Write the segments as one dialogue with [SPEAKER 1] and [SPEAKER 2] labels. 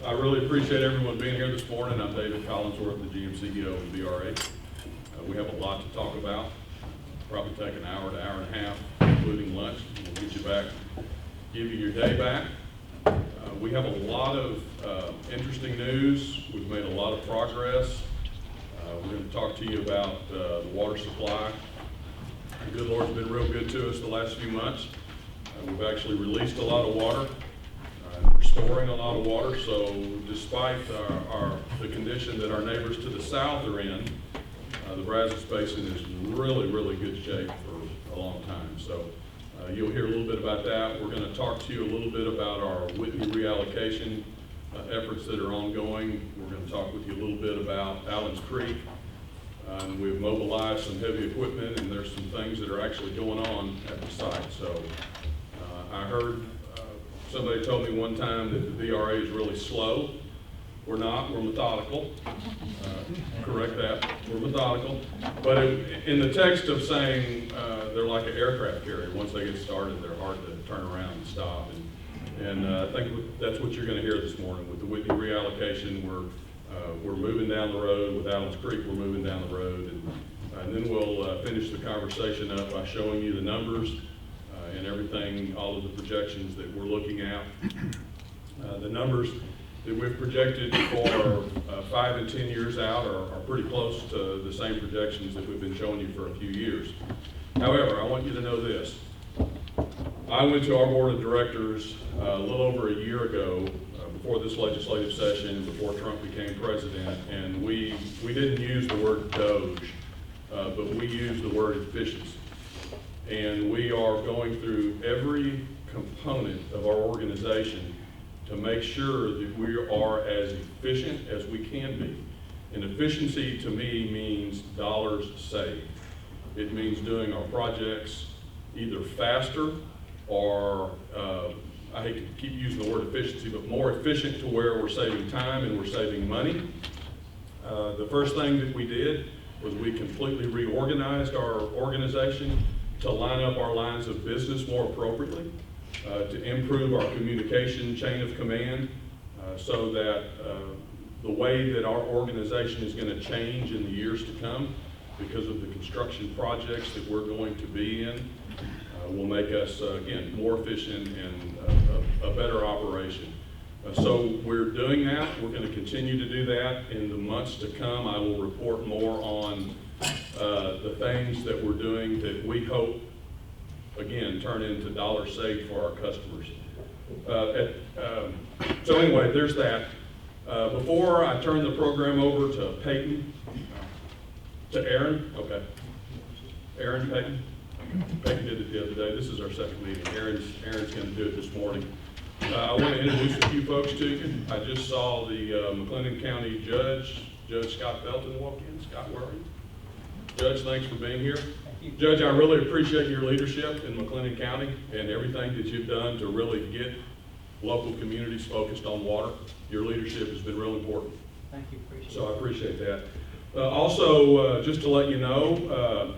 [SPEAKER 1] I really appreciate everyone being here this morning. I'm David Collinsworth, the GM CEO of VRA. We have a lot to talk about. Probably take an hour to hour and a half, including lunch. We'll get you back, give you your day back. We have a lot of interesting news. We've made a lot of progress. We're going to talk to you about the water supply. The good Lord's been real good to us the last few months. We've actually released a lot of water. We're storing a lot of water, so despite the condition that our neighbors to the south are in, the Brazos Basin is really good shape for a long time. So you'll hear a little bit about that. We're going to talk to you a little bit about our Whitney reallocation efforts that are ongoing. We're going to talk with you a little bit about Allen's Creek. We've mobilized some heavy equipment, and there's some things that are actually going on at the site. So I heard somebody told me one time that the VRA is really slow. We're not. We're methodical. Correct that. We're methodical. But in the text of saying they're like an aircraft carrier, once they get started, they're hard to turn around and stop. And I think that's what you're going to hear this morning with the Whitney reallocation. We're moving down the road with Allen's Creek. We're moving down the road, and then we'll finish the conversation up by showing you the numbers and everything, all of the projections that we're looking at. The numbers that we've projected for 5 and 10 years out are pretty close to the same projections that we've been showing you for a few years. However, I want you to know this. I went to our board of directors a little over a year ago, before this legislative session, before Trump became president, and we didn't use the word Doge, but we used the word efficiency. And we are going through every component of our organization to make sure that we are as efficient as we can be. And efficiency to me means dollars saved. It means doing our projects either faster or, I hate to keep using the word efficiency, but more efficient to where we're saving time and we're saving money. The first thing that we did was we completely reorganized our organization to line up our lines of business more appropriately, to improve our communication chain of command, so that the way that our organization is going to change in the years to come because of the construction projects that we're going to be in will make us, again, more efficient and a better operation. So we're doing that. We're going to continue to do that. In the months to come, I will report more on the things that we're doing that we hope, again, turn into dollars saved for our customers. So anyway, there's that. Before I turn the program over to Peyton, to Aaron, okay. Aaron, Peyton. Peyton did it the other day. This is our second meeting. Aaron's going to do it this morning. I want to introduce a few folks to you. I just saw the McLennan County Judge Scott Belton, walk in. Scott, where are you? Judge, thanks for being here. Judge, I really appreciate your leadership in McLennan County and everything that you've done to really get local communities focused on water. Your leadership has been real important.
[SPEAKER 2] Thank you, appreciate it.
[SPEAKER 1] So I appreciate that. Also, just to let you know,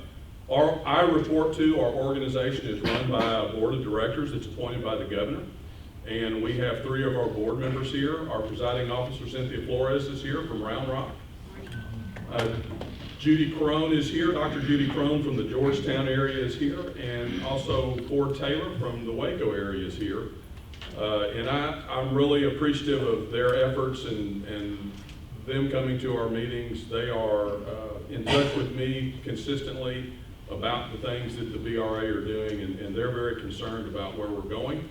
[SPEAKER 1] I report to our organization is run by a board of directors that's appointed by the governor. And we have 3 of our board members here. Our presiding officer, Cynthia Flores, is here from Round Rock. Judy Crone is here. Dr. Judy Crone from the Georgetown area is here. And also Ford Taylor from the Waco area is here. And I'm really appreciative of their efforts and them coming to our meetings. They are in touch with me consistently about the things that the VRA are doing, and they're very concerned about where we're going,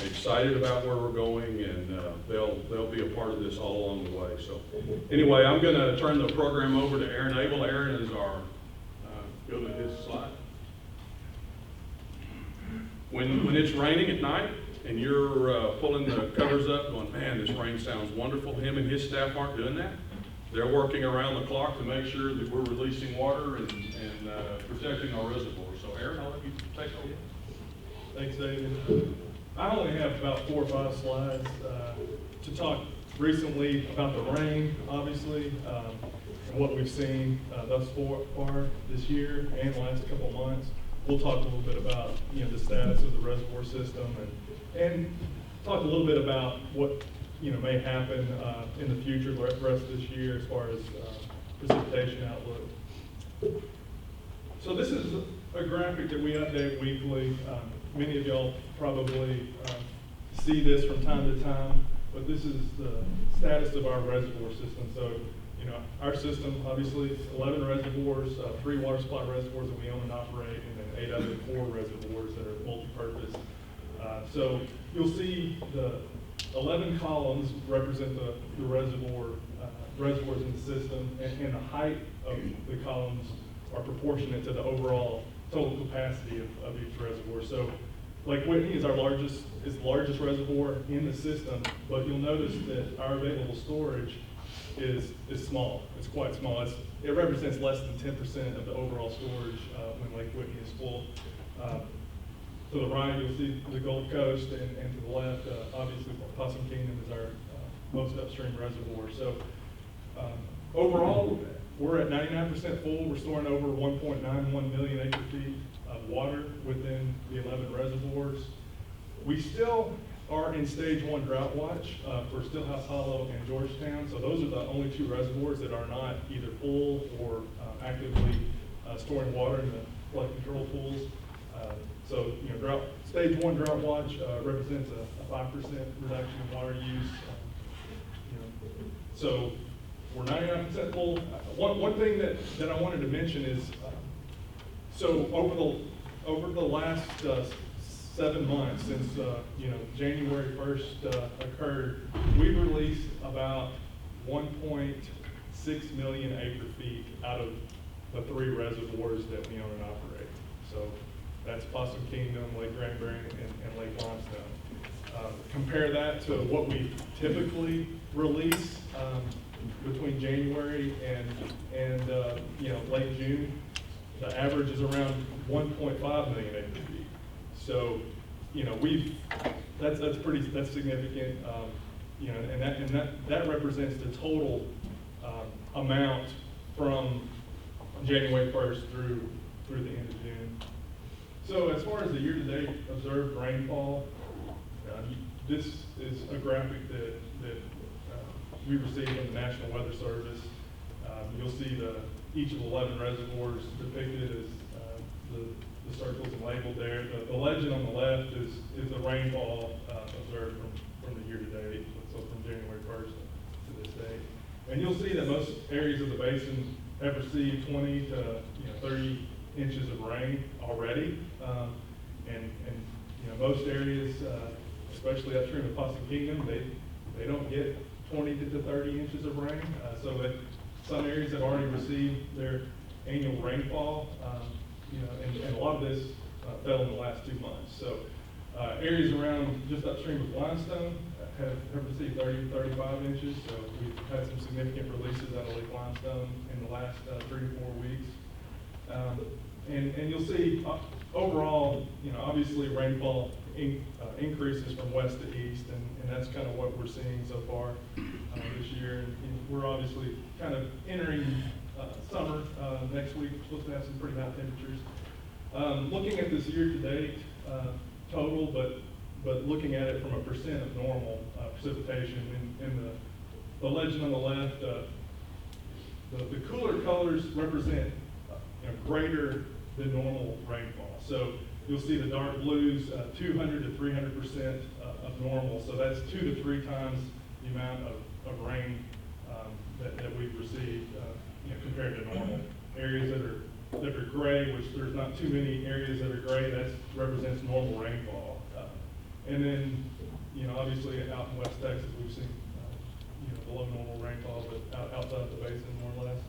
[SPEAKER 1] excited about where we're going, and they'll be a part of this all along the way. So anyway, I'm going to turn the program over to Aaron Abel. Aaron is our, go to his slide. When it's raining at night and you're pulling the covers up going, man, this rain sounds wonderful, him and his staff aren't doing that. They're working around the clock to make sure that we're releasing water and protecting our reservoir. So Aaron, I'll let you take over.
[SPEAKER 3] Thanks, David. I only have about 4 or 5 slides to talk recently about the rain, obviously, and what we've seen thus far this year and the last couple of months. We'll talk a little bit about the status of the reservoir system and talk a little bit about what may happen in the future, the rest of this year as far as precipitation outlook. So this is a graphic that we update weekly. Many of y'all probably see this from time to time, but this is the status of our reservoir system. So, our system, obviously, it's 11 reservoirs, 3 water supply reservoirs that we own and operate, and then 8 other core reservoirs that are multi-purpose. So you'll see the 11 columns represent the reservoirs in the system, and the height of the columns are proportionate to the overall total capacity of each reservoir. So Lake Whitney is the largest reservoir in the system, but you'll notice that our available storage is small. It's quite small. It represents less than 10% of the overall storage when Lake Whitney is full. To the right, you'll see the Gulf Coast, and to the left, obviously, Possum Kingdom is our most upstream reservoir. So overall, we're at 99% full. We're storing over 1.91 million acre feet of water within the 11 reservoirs. We still are in stage 1 drought watch for Stillhouse Hollow and Georgetown. So those are the only 2 reservoirs that are not either full or actively storing water in the flood control pools. So, stage 1 drought watch represents a 5% reduction in water use. So we're 99% full. One thing that I wanted to mention is, so over the last 7 months since January 1st occurred, we've released about 1.6 million acre feet out of the 3 reservoirs that we own and operate. So that's Possum Kingdom, Lake Granbury, and Lake Limestone. Compare that to what we typically release between January and late June. The average is around 1.5 million acre feet. So, that's significant. And that represents the total amount from January 1st through the end of June. So as far as the year-to-date observed rainfall, this is a graphic that we received from the National Weather Service. You'll see each of the 11 reservoirs depicted as the circles and labeled there. The legend on the left is the rainfall observed from the year-to-date, so from January 1st to this day. And you'll see that most areas of the basin have received 20 to 30 inches of rain already, and most areas, especially upstream of Possum Kingdom, they don't get 20 to 30 inches of rain. So that some areas have already received their annual rainfall, and a lot of this fell in the last 2 months. So areas around just upstream of Limestone have received 30 to 35 inches. So we've had some significant releases out of Lake Limestone in the last 3 to 4 weeks. And you'll see overall, obviously rainfall increases from west to east, and that's kind of what we're seeing so far this year. And we're obviously kind of entering summer next week. We're supposed to have some pretty high temperatures. Looking at this year-to-date total, but looking at it from a percent of normal precipitation, in the legend on the left, the cooler colors represent greater than normal rainfall. So you'll see the dark blues, 200 to 300% of normal. So that's 2 to 3 times the amount of rain that we've received compared to normal. Areas that are gray, which there's not too many areas that are gray, that represents normal rainfall. And then, obviously out in West Texas, we've seen below normal rainfall, but outside the basin more or less.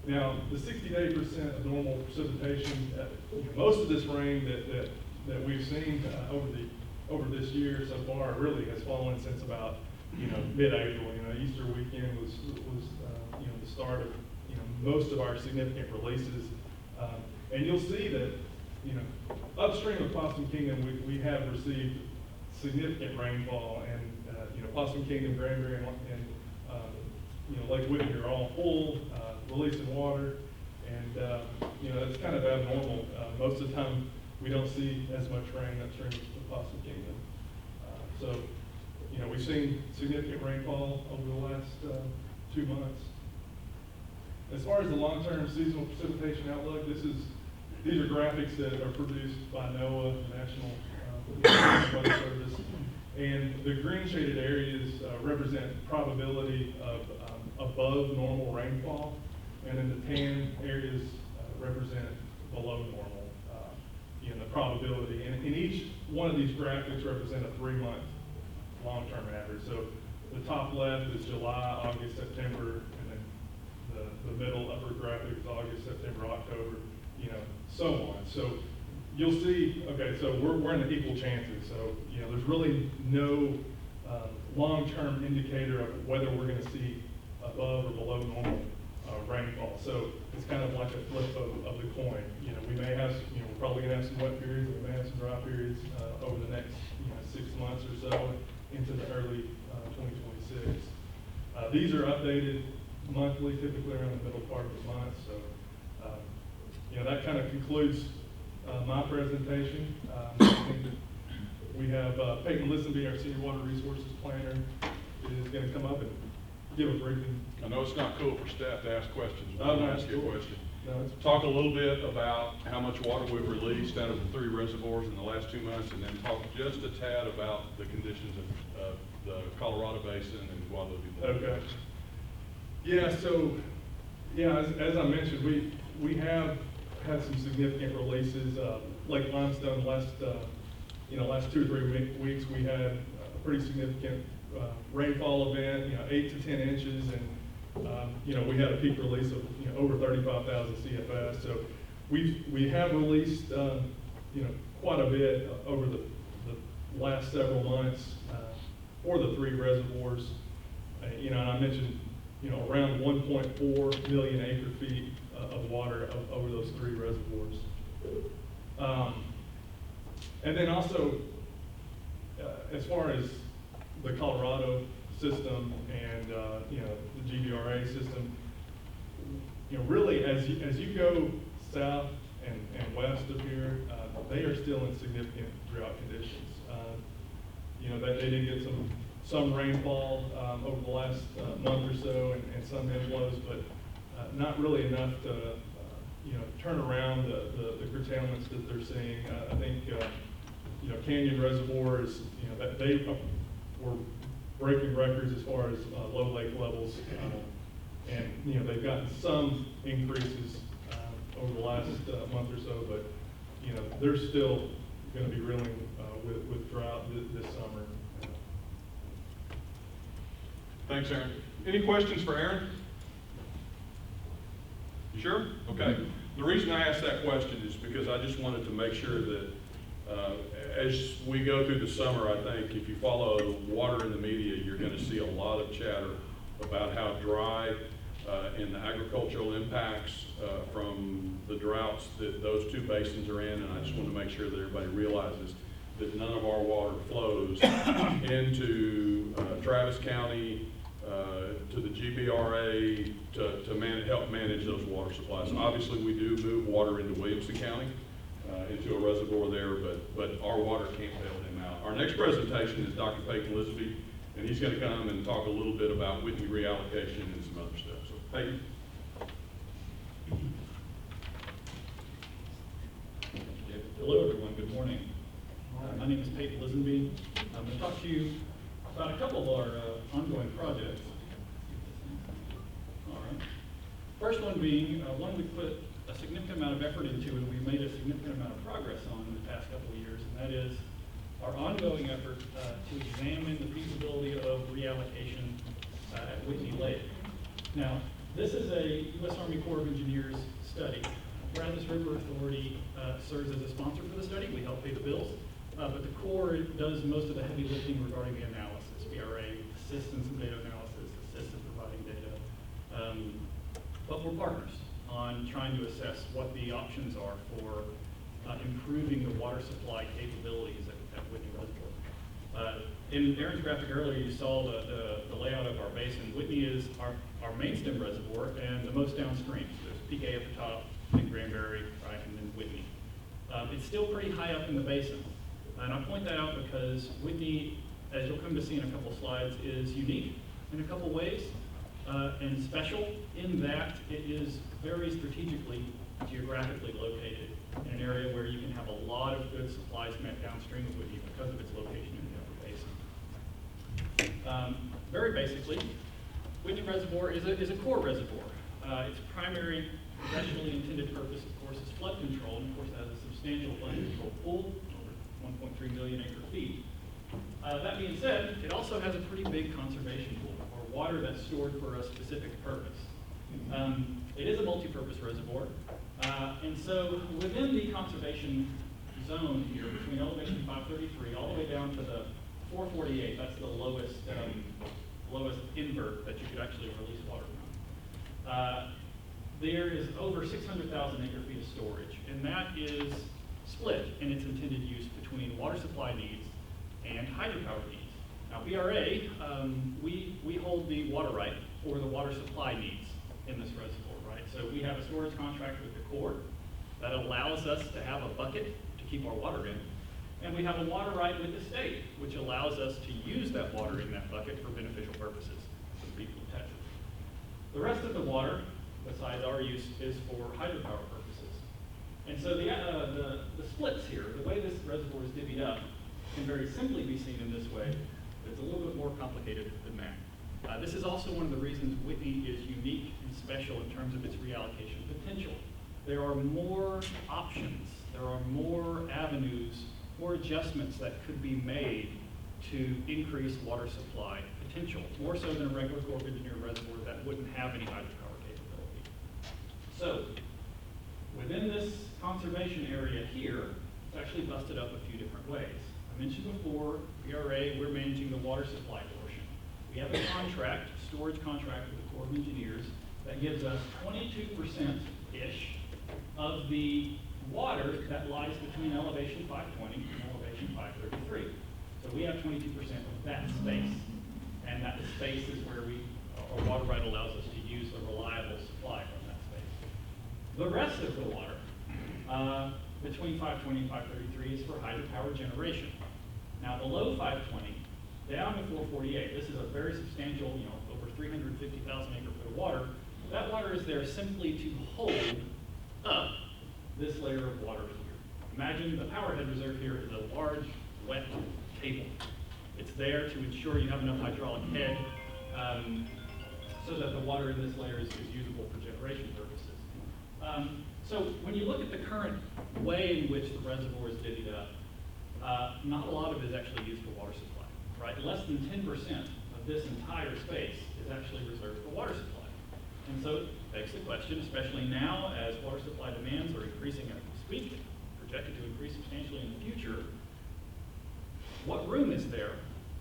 [SPEAKER 3] Now, the 60-day percent of normal precipitation, most of this rain that we've seen over this year so far really has fallen since about mid-April. Easter weekend was the start of most of our significant releases, and you'll see that upstream of Possum Kingdom we have received significant rainfall, and Possum Kingdom, Granbury, and Lake Whitney are all full, releasing water, and it's kind of abnormal. Most of the time, we don't see as much rain upstream of Possum Kingdom. So you know, we've seen significant rainfall over the last 2 months. As far as the long-term seasonal precipitation outlook, these are graphics that are produced by NOAA, the National Weather Service. And the green shaded areas represent probability of above normal rainfall, and then the tan areas represent below normal, you know, the probability. And each one of these graphics represent a 3-month long-term average. So the top left is July, August, September, and then the middle upper graphic is August, September, October, you know, so on. So you'll see, okay, so we're in the equal chances. So, you know, there's really no long-term indicator of whether we're gonna see above or below normal rainfall. So it's kind of like a flip of the coin. You know, we may have, you know, we're probably gonna have some wet periods, we may have some dry periods over the next, you know, 6 months or so into the early 2026. These are updated monthly, typically around the middle part of the month. So, you know, that kind of concludes my presentation. I think that we have Peyton Lisenby, our Senior Water Resources Planner, is going to come up and give a briefing.
[SPEAKER 1] I know it's not cool for staff to ask questions, but
[SPEAKER 3] Oh,
[SPEAKER 1] I'm
[SPEAKER 3] no,
[SPEAKER 1] going to ask you a
[SPEAKER 3] cool.
[SPEAKER 1] question.
[SPEAKER 3] No, it's-
[SPEAKER 1] Talk a little bit about how much water we've released out of the 3 reservoirs in the last 2 months, and then talk just a tad about the conditions of the Colorado Basin and Guadalupe.
[SPEAKER 3] Okay. Yeah, so, yeah, as I mentioned, we have had some significant releases. Lake Limestone, last 2 or 3 weeks, we had a pretty significant rainfall event, you know, 8 to 10 inches, and you know, we had a peak release of, you know, over 35,000 CFS. So we have released, you know, quite a bit over the last several months for the 3 reservoirs. You know, and I mentioned, you know, around 1.4 million acre feet of water over those 3 reservoirs. And then also, as far as the Colorado system and, you know, the GBRA system, you know, really as you go south and west of here, they are still in significant drought conditions. You know, they did get some rainfall over the last month or so and some inflows, but not really enough to, you know, turn around the curtailments that they're seeing. I think, you know, Canyon Reservoir is, you know, that they were breaking records as far as low lake levels, and you know, they've gotten some increases over the last month or so, but you know, they're still going to be reeling with drought this summer.
[SPEAKER 1] Thanks, Aaron. Any questions for Aaron? You sure? Okay. The reason I asked that question is because I just wanted to make sure that as we go through the summer, I think if you follow the water in the media, you're going to see a lot of chatter about how dry and the agricultural impacts from the droughts that those 2 basins are in. And I just want to make sure that everybody realizes that none of our water flows into Travis County, to the GBRA to help manage those water supplies. Obviously, we do move water into Williamson County, into a reservoir there, but our water can't bail them out. Our next presentation is Dr. Peyton Lisenby, and he's going to come and talk a little bit about Whitney reallocation and some other stuff. So, Peyton.
[SPEAKER 2] Hello, everyone. Good morning. My name is Peyton Lisenby. I'm going to talk to you about a couple of our ongoing projects. All right. First one being one we put a significant amount of effort into and we've made a significant amount of progress on in the past couple of years, and that is our ongoing effort to examine the feasibility of reallocation at Whitney Lake. Now, this is a U.S. Army Corps of Engineers study. Brazos River Authority serves as a sponsor for the study. We help pay the bills. But the Corps does most of the heavy lifting regarding the analysis. BRA assists in some data analysis, assists in providing data. But we're partners on trying to assess what the options are for improving the water supply capabilities at Whitney Reservoir. In Aaron's graphic earlier, you saw the layout of our basin. Whitney is our main stem reservoir and the most downstream. So there's PK at the top, then Granbury, right, and then Whitney. It's still pretty high up in the basin. And I point that out because Whitney as you'll come to see in a couple slides, is unique in a couple ways and special in that it is very strategically, geographically located in an area where you can have a lot of good supplies met downstream of Whitney because of its location in the upper basin. Very basically, Whitney Reservoir is a core reservoir. Its primary professionally intended purpose, of course, is flood control, and of course it has a substantial flood control pool, over 1.3 million acre feet. That being said, it also has a pretty big conservation pool, or water that's stored for a specific purpose. It is a multi-purpose reservoir, and so within the conservation zone here, between elevation 533 all the way down to the 448, that's the lowest invert that you could actually release water from. There is over 600,000 acre feet of storage, and that is split in its intended use between water supply needs and hydropower needs. Now, BRA, we hold the water right for the water supply needs in this reservoir, right? So we have a storage contract with the Corps that allows us to have a bucket to keep our water in, and we have a water right with the state, which allows us to use that water in that bucket for beneficial purposes for the people of Texas. The rest of the water, besides our use, is for hydropower purposes. And so the splits here, the way this reservoir is divvied up, can very simply be seen in this way. It's a little bit more complicated than that. This is also one of the reasons Whitney is unique and special in terms of its reallocation potential. There are more options, there are more avenues, more adjustments that could be made to increase water supply potential, more so than a regular Corps of Engineers reservoir that wouldn't have any hydropower capability. So, within this conservation area here, it's actually busted up a few different ways. I mentioned before, BRA, we're managing the water supply portion. We have a contract, storage contract with the Corps of Engineers that gives us 22%-ish of the water that lies between elevation 520 and elevation 533. So we have 22% of that space, and that space is where our water right allows us to use a reliable supply from that space. The rest of the water, between 520 and 533, is for hydropower generation. Now below 520, down to 448, this is a very substantial, over 350,000 acre foot of water. That water is there simply to hold up this layer of water here. Imagine the power head reserve here is a large, wet table. It's there to ensure you have enough hydraulic head so that the water in this layer is usable for generation purposes. So when you look at the current way in which the reservoir is divvied up, not a lot of it is actually used for water supply, right? Less than 10% of this entire space is actually reserved for water supply. And so it begs the question, especially now as water supply demands are increasing as we speak, projected to increase substantially in the future, what room is there?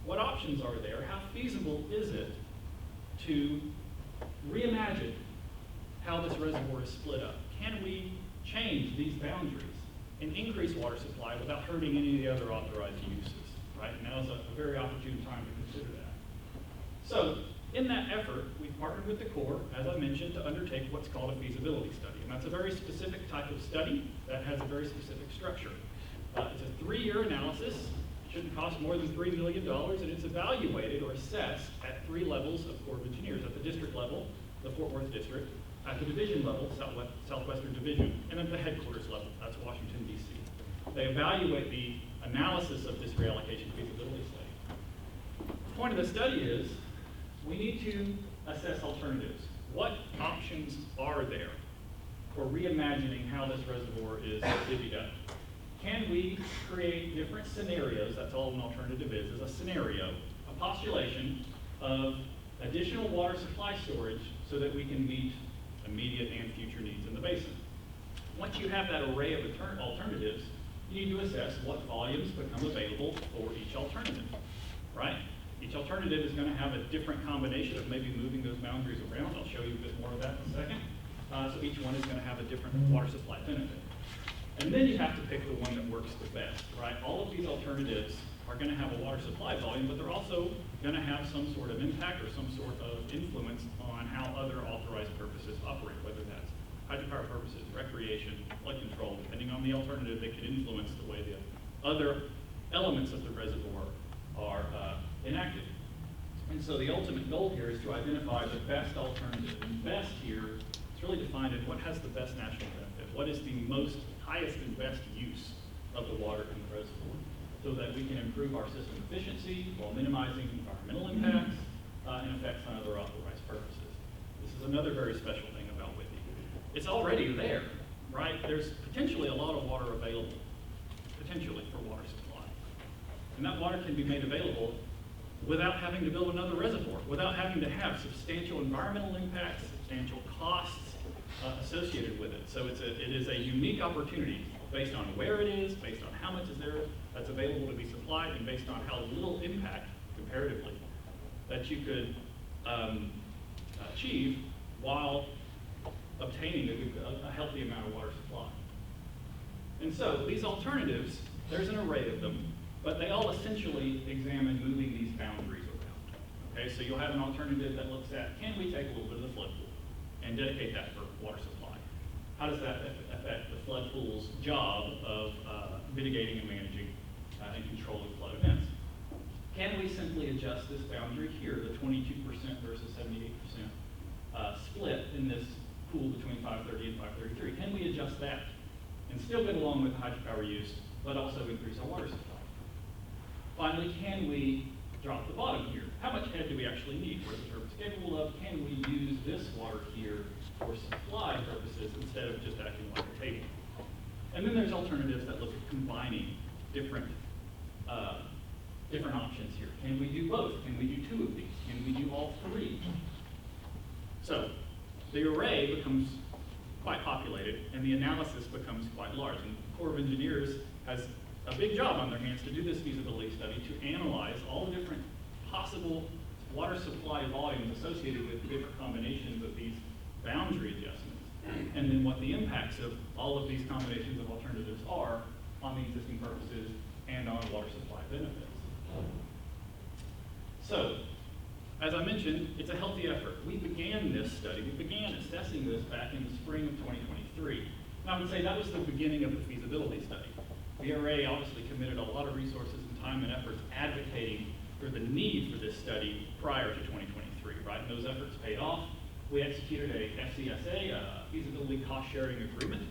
[SPEAKER 2] What options are there? How feasible is it to reimagine how this reservoir is split up? Can we change these boundaries and increase water supply without hurting any of the other authorized uses, right? Now is a very opportune time to consider that. So in that effort, we've partnered with the Corps, as I mentioned, to undertake what's called a feasibility study. And that's a very specific type of study that has a very specific structure. It's a 3-year analysis, shouldn't cost more than $3 million, and it's evaluated or assessed at 3 levels of Corps of Engineers, at the district level, the Fort Worth district, at the division level, Southwestern Division, and at the headquarters level, that's Washington, D.C. They evaluate the analysis of this reallocation feasibility study. The point of the study is we need to assess alternatives. What options are there for reimagining how this reservoir is divvied up? Can we create different scenarios? That's all an alternative is a scenario, a postulation of additional water supply storage so that we can meet immediate and future needs in the basin. Once you have that array of alternatives, you need to assess what volumes become available for each alternative, right? Each alternative is going to have a different combination of maybe moving those boundaries around. I'll show you a bit more of that in a second. So each one is going to have a different water supply benefit. And then you have to pick the one that works the best, right? All of these alternatives are going to have a water supply volume, but they're also going to have some sort of impact or some sort of influence on how other authorized purposes operate, whether that's hydropower purposes, recreation, flood control. Depending on the alternative, they can influence the way the other elements of the reservoir are enacted. And so the ultimate goal here is to identify the best alternative. And best here is really defined in what has the best national benefit, what is the most highest and best use of the water in the reservoir, so that we can improve our system efficiency while minimizing environmental impacts and effects on other authorized purposes. This is another very special thing about Whitney. It's already there, right? There's potentially a lot of water available, potentially for water supply. And that water can be made available without having to build another reservoir, without having to have substantial environmental impacts, substantial costs associated with it. So it is a unique opportunity based on where it is, based on how much is there that's available to be supplied, and based on how little impact, comparatively, that you could achieve while obtaining a healthy amount of water supply. And so these alternatives, there's an array of them, but they all essentially examine moving these boundaries around. Okay, so you'll have an alternative that looks at, can we take a little bit of the flood pool and dedicate that for water supply? How does that affect the flood pool's job of mitigating and managing and controlling flood events? Can we simply adjust this boundary here, the 22% versus 78% split in this pool between 530 and 533? Can we adjust that and still get along with hydropower use, but also increase our water supply? Finally, can we drop the bottom here? How much head do we actually need? What are the turbines capable of? Can we use this water here for supply purposes instead of just acting like a table? And then there's alternatives that look at combining different options here. Can we do both? Can we do two of these? Can we do all three? So the array becomes quite populated, and the analysis becomes quite large. And the Corps of Engineers has a big job on their hands to do this feasibility study, to analyze all the different possible water supply volumes associated with different combinations of these boundary adjustments, and then what the impacts of all of these combinations of alternatives are on the existing purposes and on water supply benefits. So, as I mentioned, it's a healthy effort. We began this study, we began assessing this back in the spring of 2023. And I would say that was the beginning of the feasibility study. The RA obviously committed a lot of resources and time and efforts advocating for the need for this study prior to 2023, right? And those efforts paid off. We executed a FCSA, a feasibility cost-sharing agreement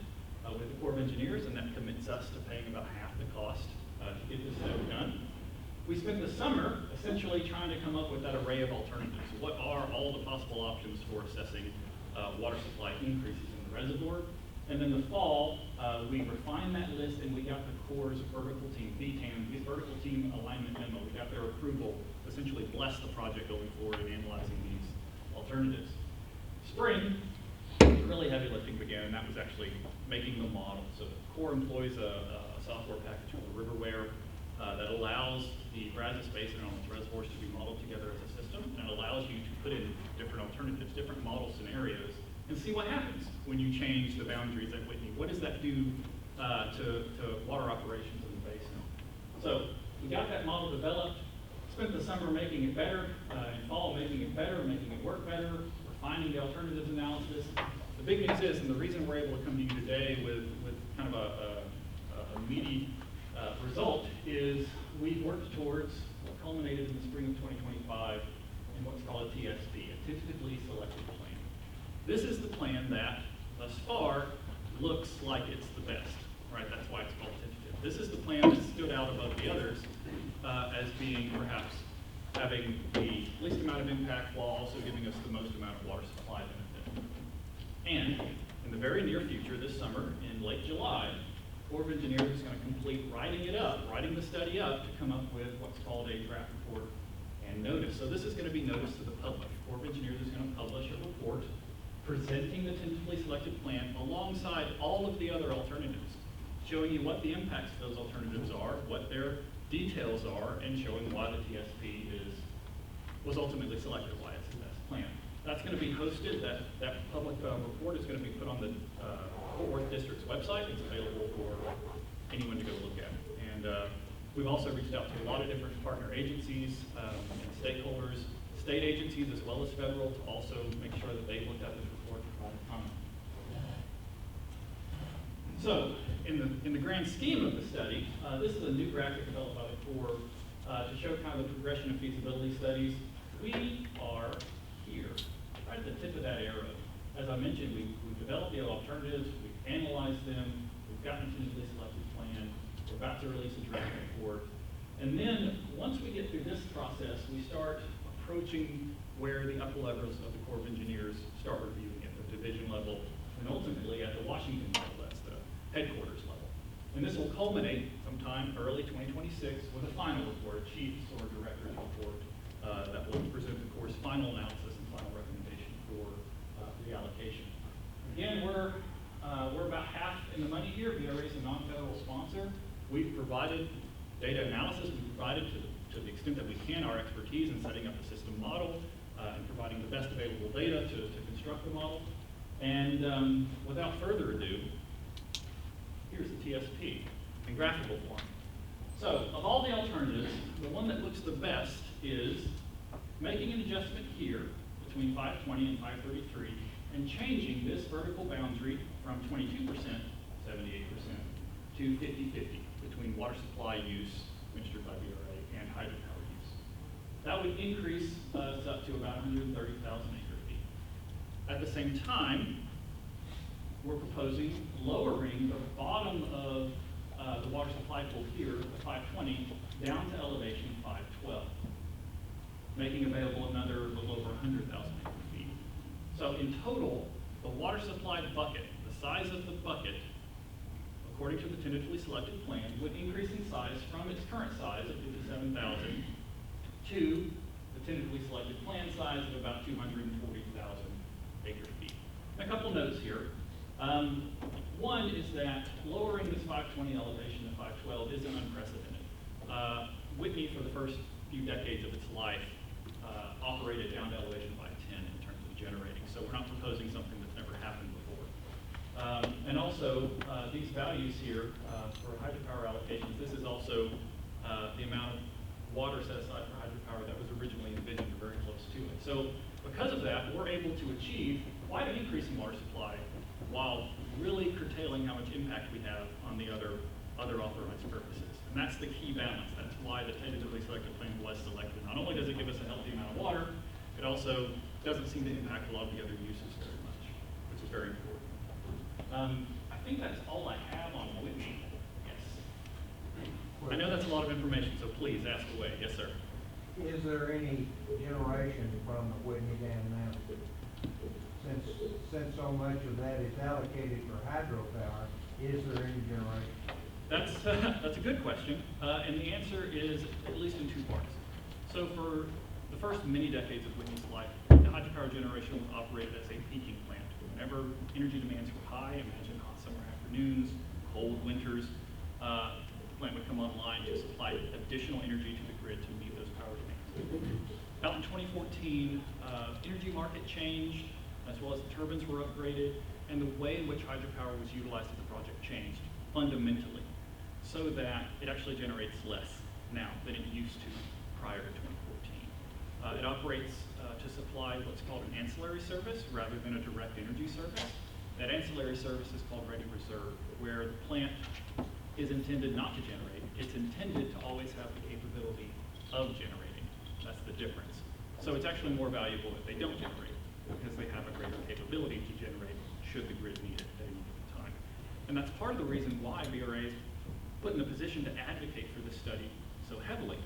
[SPEAKER 2] with the Corps of Engineers, and that commits us to paying about half the cost to get this study done. We spent the summer essentially trying to come up with that array of alternatives. What are all the possible options for assessing water supply increases in the reservoir? And then the fall, we refined that list, and we got the Corps' vertical team, VTAM, vertical team alignment memo. We got their approval, essentially bless the project going forward and analyzing these alternatives. Spring, really heavy lifting began, and that was actually making the model. So the Corps employs a software package called Riverware that allows the Brazos Basin and all its reservoirs to be modeled together as a system, and it allows you to put in different alternatives, different model scenarios, and see what happens when you change the boundaries at Whitney. What does that do to water operations in the basin? So we got that model developed, spent the summer making it better, in fall making it better, making it work better, refining the alternatives analysis. The big news is, and the reason we're able to come to you today with kind of a meaty result, is we've worked towards what culminated in the spring of 2025 in what's called a TSP, a tentatively selected plan. This is the plan that, thus far, looks like it's the best, right? That's why it's called tentative. This is the plan that stood out above the others as being perhaps having the least amount of impact while also giving us the most amount of water supply benefit. And in the very near future, this summer, in late July, Corps of Engineers is going to complete writing the study up to come up with what's called a draft report and notice. So this is going to be noticed to the public. Corps of Engineers is going to publish a report presenting the tentatively selected plan alongside all of the other alternatives, showing you what the impacts of those alternatives are, what their details are, and showing why the TSP was ultimately selected, why it's the best plan. That's going to be hosted. That public report is going to be put on the Fort Worth District's website. It's available for anyone to go look at. And we've also reached out to a lot of different partner agencies and stakeholders, state agencies as well as federal, to also make sure that they looked at this report and provided comment. So, in the grand scheme of the study, this is a new graphic developed by the Corps to show kind of the progression of feasibility studies. We are here, right at the tip of that arrow. As I mentioned, we've developed the alternatives, we've analyzed them, we've gotten a tentatively selected plan, we're about to release a draft report. And then, once we get through this process, we start approaching where the upper levels of the Corps of Engineers start reviewing at the division level, and ultimately at the Washington level, that's the headquarters level. And this will culminate sometime early 2026 with a final report, a chief's or director's report, that will present the Corps' final analysis and final recommendation for the allocation. Again, we're about half in the money here. VRA is a non-federal sponsor. We've provided data analysis. We've provided, to the extent that we can, our expertise in setting up a system model and providing the best available data to construct the model. And without further ado, here's the TSP in graphical form. So, of all the alternatives, the one that looks the best is making an adjustment here between 520 and 533 and changing this vertical boundary from 22%, 78%, to 50-50 between water supply use administered by VRA and hydropower use. That would increase us up to about 130,000 acre-feet. At the same time, we're proposing lowering the bottom of the water supply pool here, the 520, down to elevation 512, making available another little over 100,000 acre-feet. So in total, the water supply bucket, the size of the bucket, according to the tentatively selected plan, would increase in size from its current size of 57,000 to the tentatively selected plan size of about 240,000 acre-feet. A couple notes here. One is that lowering this 520 elevation to 512 isn't unprecedented. Whitney, for the first few decades of its life, operated down to elevation 510 in terms of generating. So we're not proposing something that's never happened before. And also, these values here for hydropower allocations, this is also the amount of water set aside for hydropower that was originally envisioned, or very close to it. So because of that, we're able to achieve quite an increase in water supply while really curtailing how much impact we have on the other authorized purposes. And that's the key balance. That's why the tentatively selected plan was selected. Not only does it give us a healthy amount of water, it also doesn't seem to impact a lot of the other uses very much, which is very important. I think that's all I have on Whitney. Yes. I know that's a lot of information, so please ask away. Yes, sir.
[SPEAKER 4] Is there any generation from the Whitney Dam now? Since so much of that is allocated for hydropower, is there any generation?
[SPEAKER 2] That's a good question, and the answer is at least in two parts. So for the first many decades of Whitney's life, the hydropower generation was operated as a peaking plant. Whenever energy demands were high, imagine hot summer afternoons, cold winters, the plant would come online to supply additional energy to the grid to meet those power demands. About in 2014, energy market changed, as well as the turbines were upgraded, and the way in which hydropower was utilized at the project changed fundamentally, so that it actually generates less now than it used to prior to 2014. It operates to supply what's called an ancillary service rather than a direct energy service. That ancillary service is called ready reserve, where the plant is intended not to generate. It's intended to always have the capability of generating. That's the difference. So it's actually more valuable if they don't generate, because they have a greater capability to generate should the grid need it at any given time. And that's part of the reason why VRA is put in a position to advocate for this study so heavily.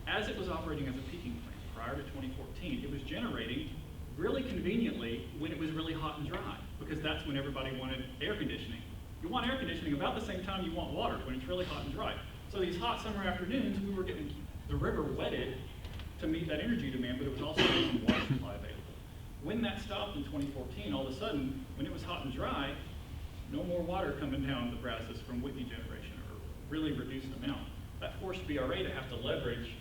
[SPEAKER 2] As it was operating as a peaking plant prior to 2014, it was generating really conveniently when it was really hot and dry, because that's when everybody wanted air conditioning. You want air conditioning about the same time you want water, when it's really hot and dry. So these hot summer afternoons, we were getting the river wetted to meet that energy demand, but it was also making water supply available. When that stopped in 2014, all of a sudden, when it was hot and dry, no more water coming down the Brazos from Whitney generation, or really reduced amount. That forced VRA to have to leverage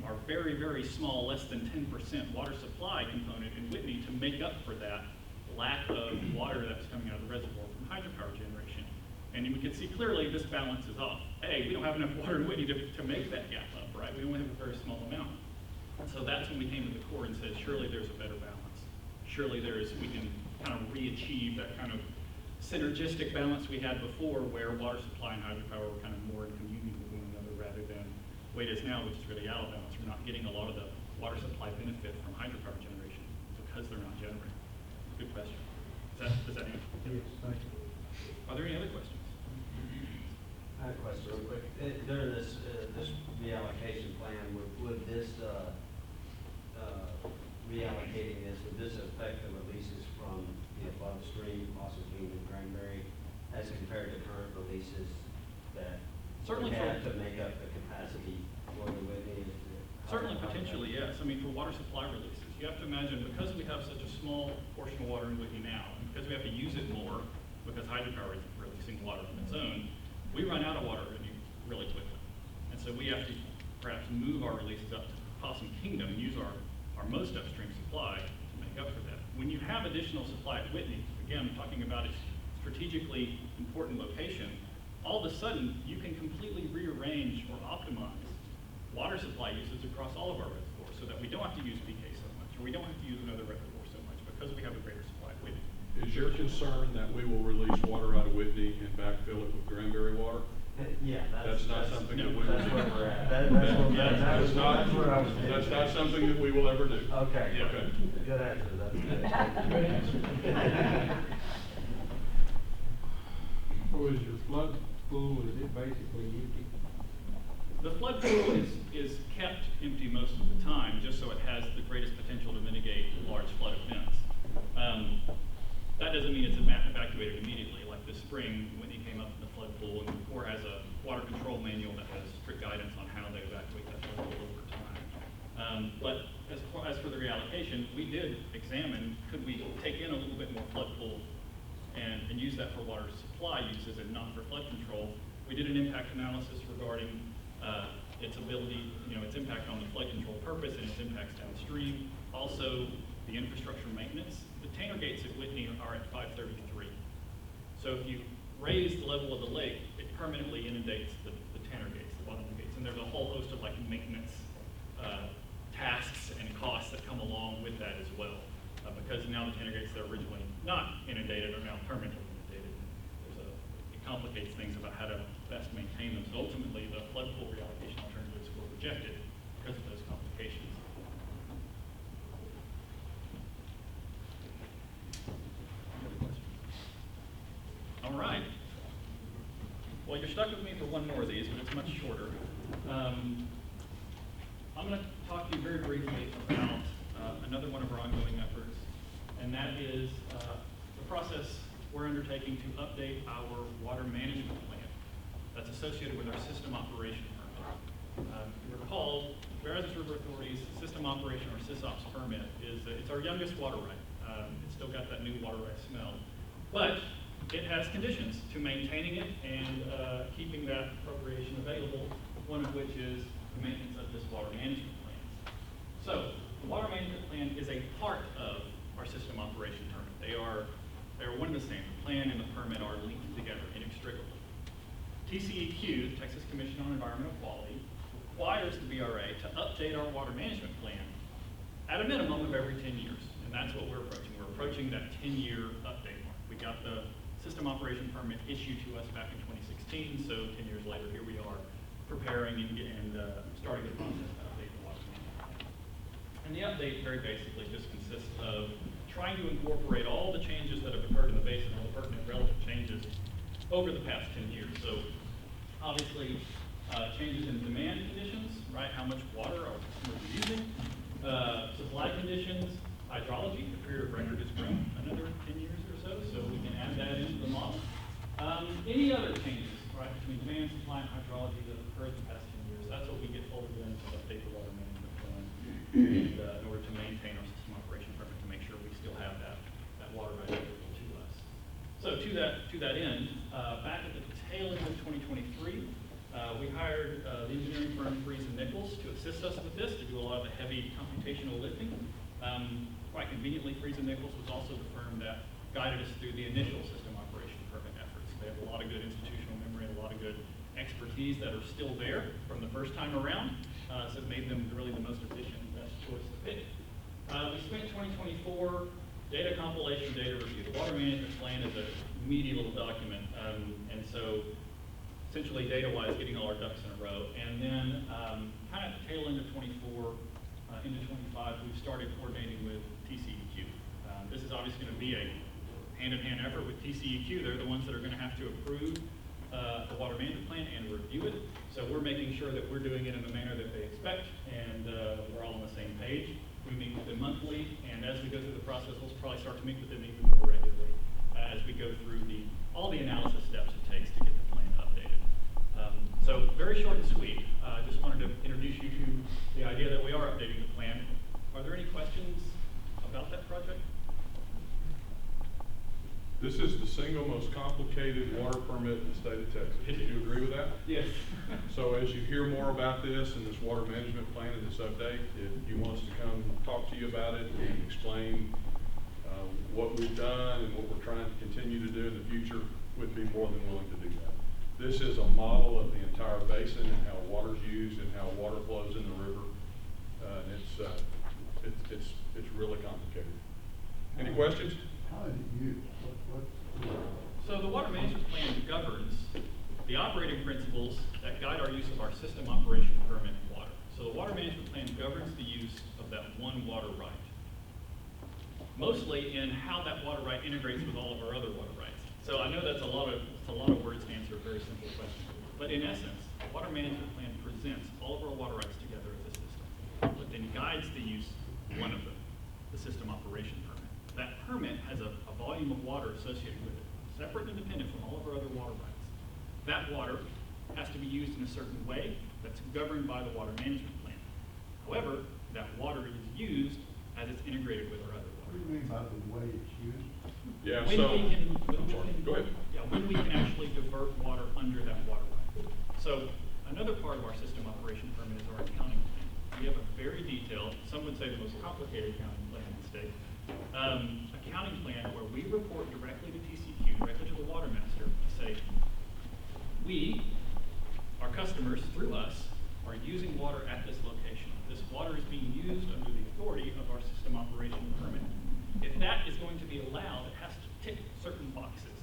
[SPEAKER 2] our very, very small, less than 10% water supply component in Whitney to make up for that lack of water that was coming out of the reservoir from hydropower generation. And we can see clearly this balance is off. A, we don't have enough water in Whitney to make that gap up, right? We only have a very small amount. And so that's when we came to the Corps and said, surely there's a better balance. Surely we can kind of re-achieve that kind of synergistic balance we had before, where water supply and hydropower were kind of more in communion with one another rather than way it is now, which is really out of balance. We're not getting a lot of the water supply benefit from hydropower generation because they're not generating. Good question. Does that answer?
[SPEAKER 4] Yes, thank you.
[SPEAKER 2] Are there any other questions?
[SPEAKER 5] I have a question real quick. During this reallocation plan, would this, reallocating this, would this affect the releases from the above stream, Possum Kingdom, Granbury, as compared to current releases that
[SPEAKER 2] Certainly
[SPEAKER 5] we have
[SPEAKER 2] for-
[SPEAKER 5] to make up the capacity for the Whitney?
[SPEAKER 2] Certainly, potentially, yes. I mean, for water supply releases, you have to imagine, because we have such a small portion of water in Whitney now, and because we have to use it more, because hydropower is releasing water on its own, we run out of water really quickly. And so we have to perhaps move our releases up to Possum Kingdom and use our most upstream supply to make up for that. When you have additional supply at Whitney, again, I'm talking about its strategically important location, all of a sudden, you can completely rearrange or optimize water supply usage across all of our reservoirs so that we don't have to use PK so much, or we don't have to use another reservoir so much because we have a greater supply at Whitney.
[SPEAKER 1] Is your concern that we will release water out of Whitney and backfill it with Granbury water?
[SPEAKER 5] Yeah,
[SPEAKER 1] That's not something that we will
[SPEAKER 5] That's
[SPEAKER 1] do.
[SPEAKER 5] where we're at.
[SPEAKER 4] That's what I was getting
[SPEAKER 1] That's
[SPEAKER 4] at.
[SPEAKER 1] not something that we will ever do.
[SPEAKER 4] Okay.
[SPEAKER 2] Yeah.
[SPEAKER 1] Okay.
[SPEAKER 4] Good answer, that's good.
[SPEAKER 6] Or is your flood pool, is it basically empty?
[SPEAKER 2] The flood pool is kept empty most of the time, just so it has the greatest potential to mitigate large flood events. That doesn't mean it's evacuated immediately. Like this spring, Whitney came up in the flood pool, and the Corps has a water control manual that has strict guidance on how they evacuate that flood pool over time. But as for the reallocation, we did examine, could we take in a little bit more flood pool and use that for water supply uses and not for flood control. We did an impact analysis regarding its ability, its impact on the flood control purpose and its impacts downstream. Also, the infrastructure maintenance. The Tanner gates at Whitney are at 533. So if you raise the level of the lake, it permanently inundates the Tanner gates, the bottom gates. And there's a whole host of like maintenance tasks and costs that come along with that as well. Because now the Tanner gates that are originally not inundated are now permanently inundated. It complicates things about how to best maintain them. So ultimately, the flood pool reallocation alternatives were rejected because of those complications. Any other questions? All right. Well, you're stuck with me for one more of these, but it's much shorter. I'm going to talk to you very briefly about another one of our ongoing efforts, and that is the process we're undertaking to update our water management plan that's associated with our system operation permit. You recall, Brazos River Authority's system operation or SysOps permit it's our youngest water right. It's still got that new water right smell, but it has conditions to maintaining it and keeping that appropriation available, one of which is the maintenance of this water management plan. So the water management plan is a part of our system operation permit. They are one and the same. The plan and the permit are linked together inextricably. TCEQ, the Texas Commission on Environmental Quality, requires the BRA to update our water management plan at a minimum of every 10 years. And that's what we're approaching. We're approaching that 10-year update mark. We got the system operation permit issued to us back in 2016, so 10 years later, here we are preparing and starting the process to update the water management plan. And the update very basically just consists of trying to incorporate all the changes that have occurred in the basin, all the pertinent relevant changes over the past 10 years. So obviously, changes in demand conditions, right? How much water our customers are using, supply conditions, hydrology, the period of record has grown another 10 years or so, so we can add that into the model. Any other changes, right, between demand, supply, and hydrology that have occurred in the past 10 years, that's what we get folded in to update the water management plan and, in order to maintain our system operation permit to make sure we still have that water right available to us. So to that end, back at the tail end of 2023, we hired the engineering firm Freese & Nichols to assist us with this, to do a lot of the heavy computational lifting. Quite conveniently, Freese & Nichols was also the firm that guided us through the initial system operation permit efforts. They have a lot of good institutional memory and a lot of good expertise that are still there from the first time around, so it made them really the most efficient and best choice to pick. We spent 2024 data compilation, data review. The water management plan is a meaty little document, and so essentially data-wise, getting all our ducks in a row. And then kind of tail end of 24, into 25, we've started coordinating with TCEQ. This is obviously going to be a hand-in-hand effort with TCEQ. They're the ones that are going to have to approve the water management plan and review it. So we're making sure that we're doing it in the manner that they expect, and we're all on the same page. We meet with them monthly, and as we go through the process, we'll probably start to meet with them even more regularly as we go through all the analysis steps it takes to get the plan updated. So very short and sweet. I just wanted to introduce you to the idea that we are updating the plan. Are there any questions about that project?
[SPEAKER 1] This is the single most complicated water permit in the state of Texas. Do you agree with that?
[SPEAKER 2] Yes.
[SPEAKER 1] So as you hear more about this and this water management plan and this update, if you want us to come talk to you about it and explain what we've done and what we're trying to continue to do in the future, we'd be more than willing to do that. This is a model of the entire basin and how water's used and how water flows in the river. And it's really complicated. Any questions?
[SPEAKER 4] How is it used?
[SPEAKER 2] So the water management plan governs the operating principles that guide our use of our system operation permit water. So the water management plan governs the use of that one water right, mostly in how that water right integrates with all of our other water rights. So I know that's a lot of words to answer a very simple question. But in essence, the water management plan presents all of our water rights together as a system, but then guides the use of one of them, the system operation permit. That permit has a volume of water associated with it, separate and independent from all of our other water rights. That water has to be used in a certain way that's governed by the water management plan. However, that water is used as it's integrated with our other
[SPEAKER 4] What
[SPEAKER 2] water.
[SPEAKER 4] do you mean by the way it's used?
[SPEAKER 1] Yeah,
[SPEAKER 2] When
[SPEAKER 1] so,
[SPEAKER 2] we can,
[SPEAKER 1] I'm sorry, go ahead.
[SPEAKER 2] Yeah, when we can actually divert water under that water right. So another part of our system operation permit is our accounting plan. We have a very detailed, some would say the most complicated accounting plan in the state, accounting plan where we report directly to TCEQ, directly to the water master, to say, we, our customers, through us, are using water at this location. This water is being used under the authority of our system operation permit. If that is going to be allowed, it has to tick certain boxes.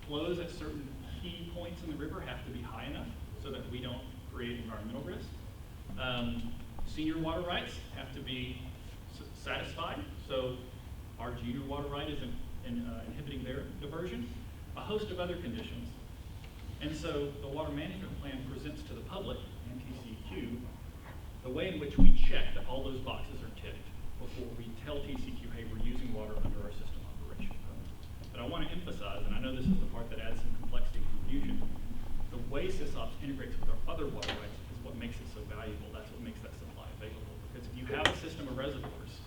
[SPEAKER 2] Flows at certain key points in the river have to be high enough so that we don't create environmental risk. Senior water rights have to be satisfied, so our junior water right isn't inhibiting their diversion. A host of other conditions. And so the water management plan presents to the public and TCEQ the way in which we check that all those boxes are ticked before we tell TCEQ, hey, we're using water under our system operation permit. But I want to emphasize, and I know this is the part that adds some complexity and confusion, the way SysOps integrates with our other water rights is what makes it so valuable. That's what makes that supply available. Because if you have a system of reservoirs,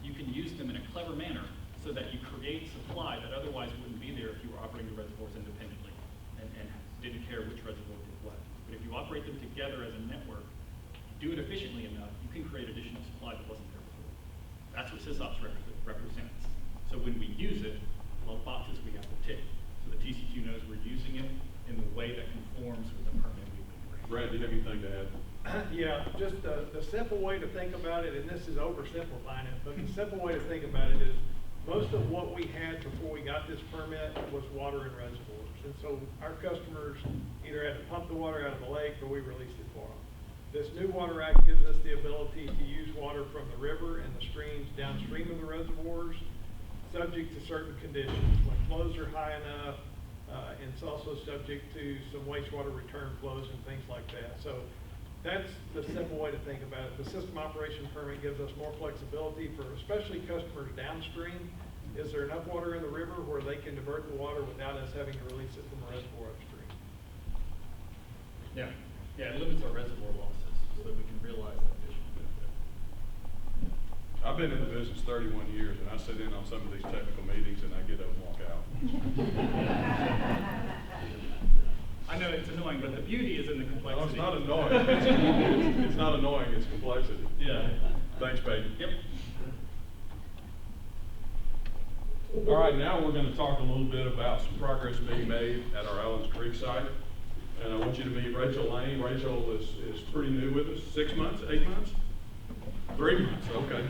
[SPEAKER 2] you can use them in a clever manner so that you create supply that otherwise wouldn't be there if you were operating the reservoirs independently and didn't care which reservoir did what. But if you operate them together as a network, do it efficiently enough, you can create additional supply that wasn't there before. That's what SysOps represents. So when we use it, well, boxes we have to tick so the TCEQ knows we're using it in the way that conforms with the permit we've been granted.
[SPEAKER 1] Brad, do you have anything to add?
[SPEAKER 7] Yeah, just the simple way to think about it, and this is oversimplifying it, but the simple way to think about it is most of what we had before we got this permit was water in reservoirs. And so our customers either had to pump the water out of the lake or we released it for them. This new Water Act gives us the ability to use water from the river and the streams downstream of the reservoirs, subject to certain conditions. When flows are high enough, and it's also subject to some wastewater return flows and things like that. So that's the simple way to think about it. The system operation permit gives us more flexibility for especially customers downstream. Is there enough water in the river where they can divert the water without us having to release it from the reservoir upstream?
[SPEAKER 2] Yeah, it limits our reservoir losses so that we can realize that additional benefit.
[SPEAKER 1] I've been in the business 31 years, and I sit in on some of these technical meetings, and I get up and walk out.
[SPEAKER 2] I know it's annoying, but the beauty is in the complexity.
[SPEAKER 1] No, it's not annoying. It's not annoying, it's complexity.
[SPEAKER 2] Yeah.
[SPEAKER 1] Thanks, Peyton.
[SPEAKER 2] Yep.
[SPEAKER 1] All right, now we're going to talk a little bit about some progress being made at our Allens Creek site. And I want you to meet Rachel Lane. Rachel is pretty new with us. 6 months, 8 months? 3 months, okay.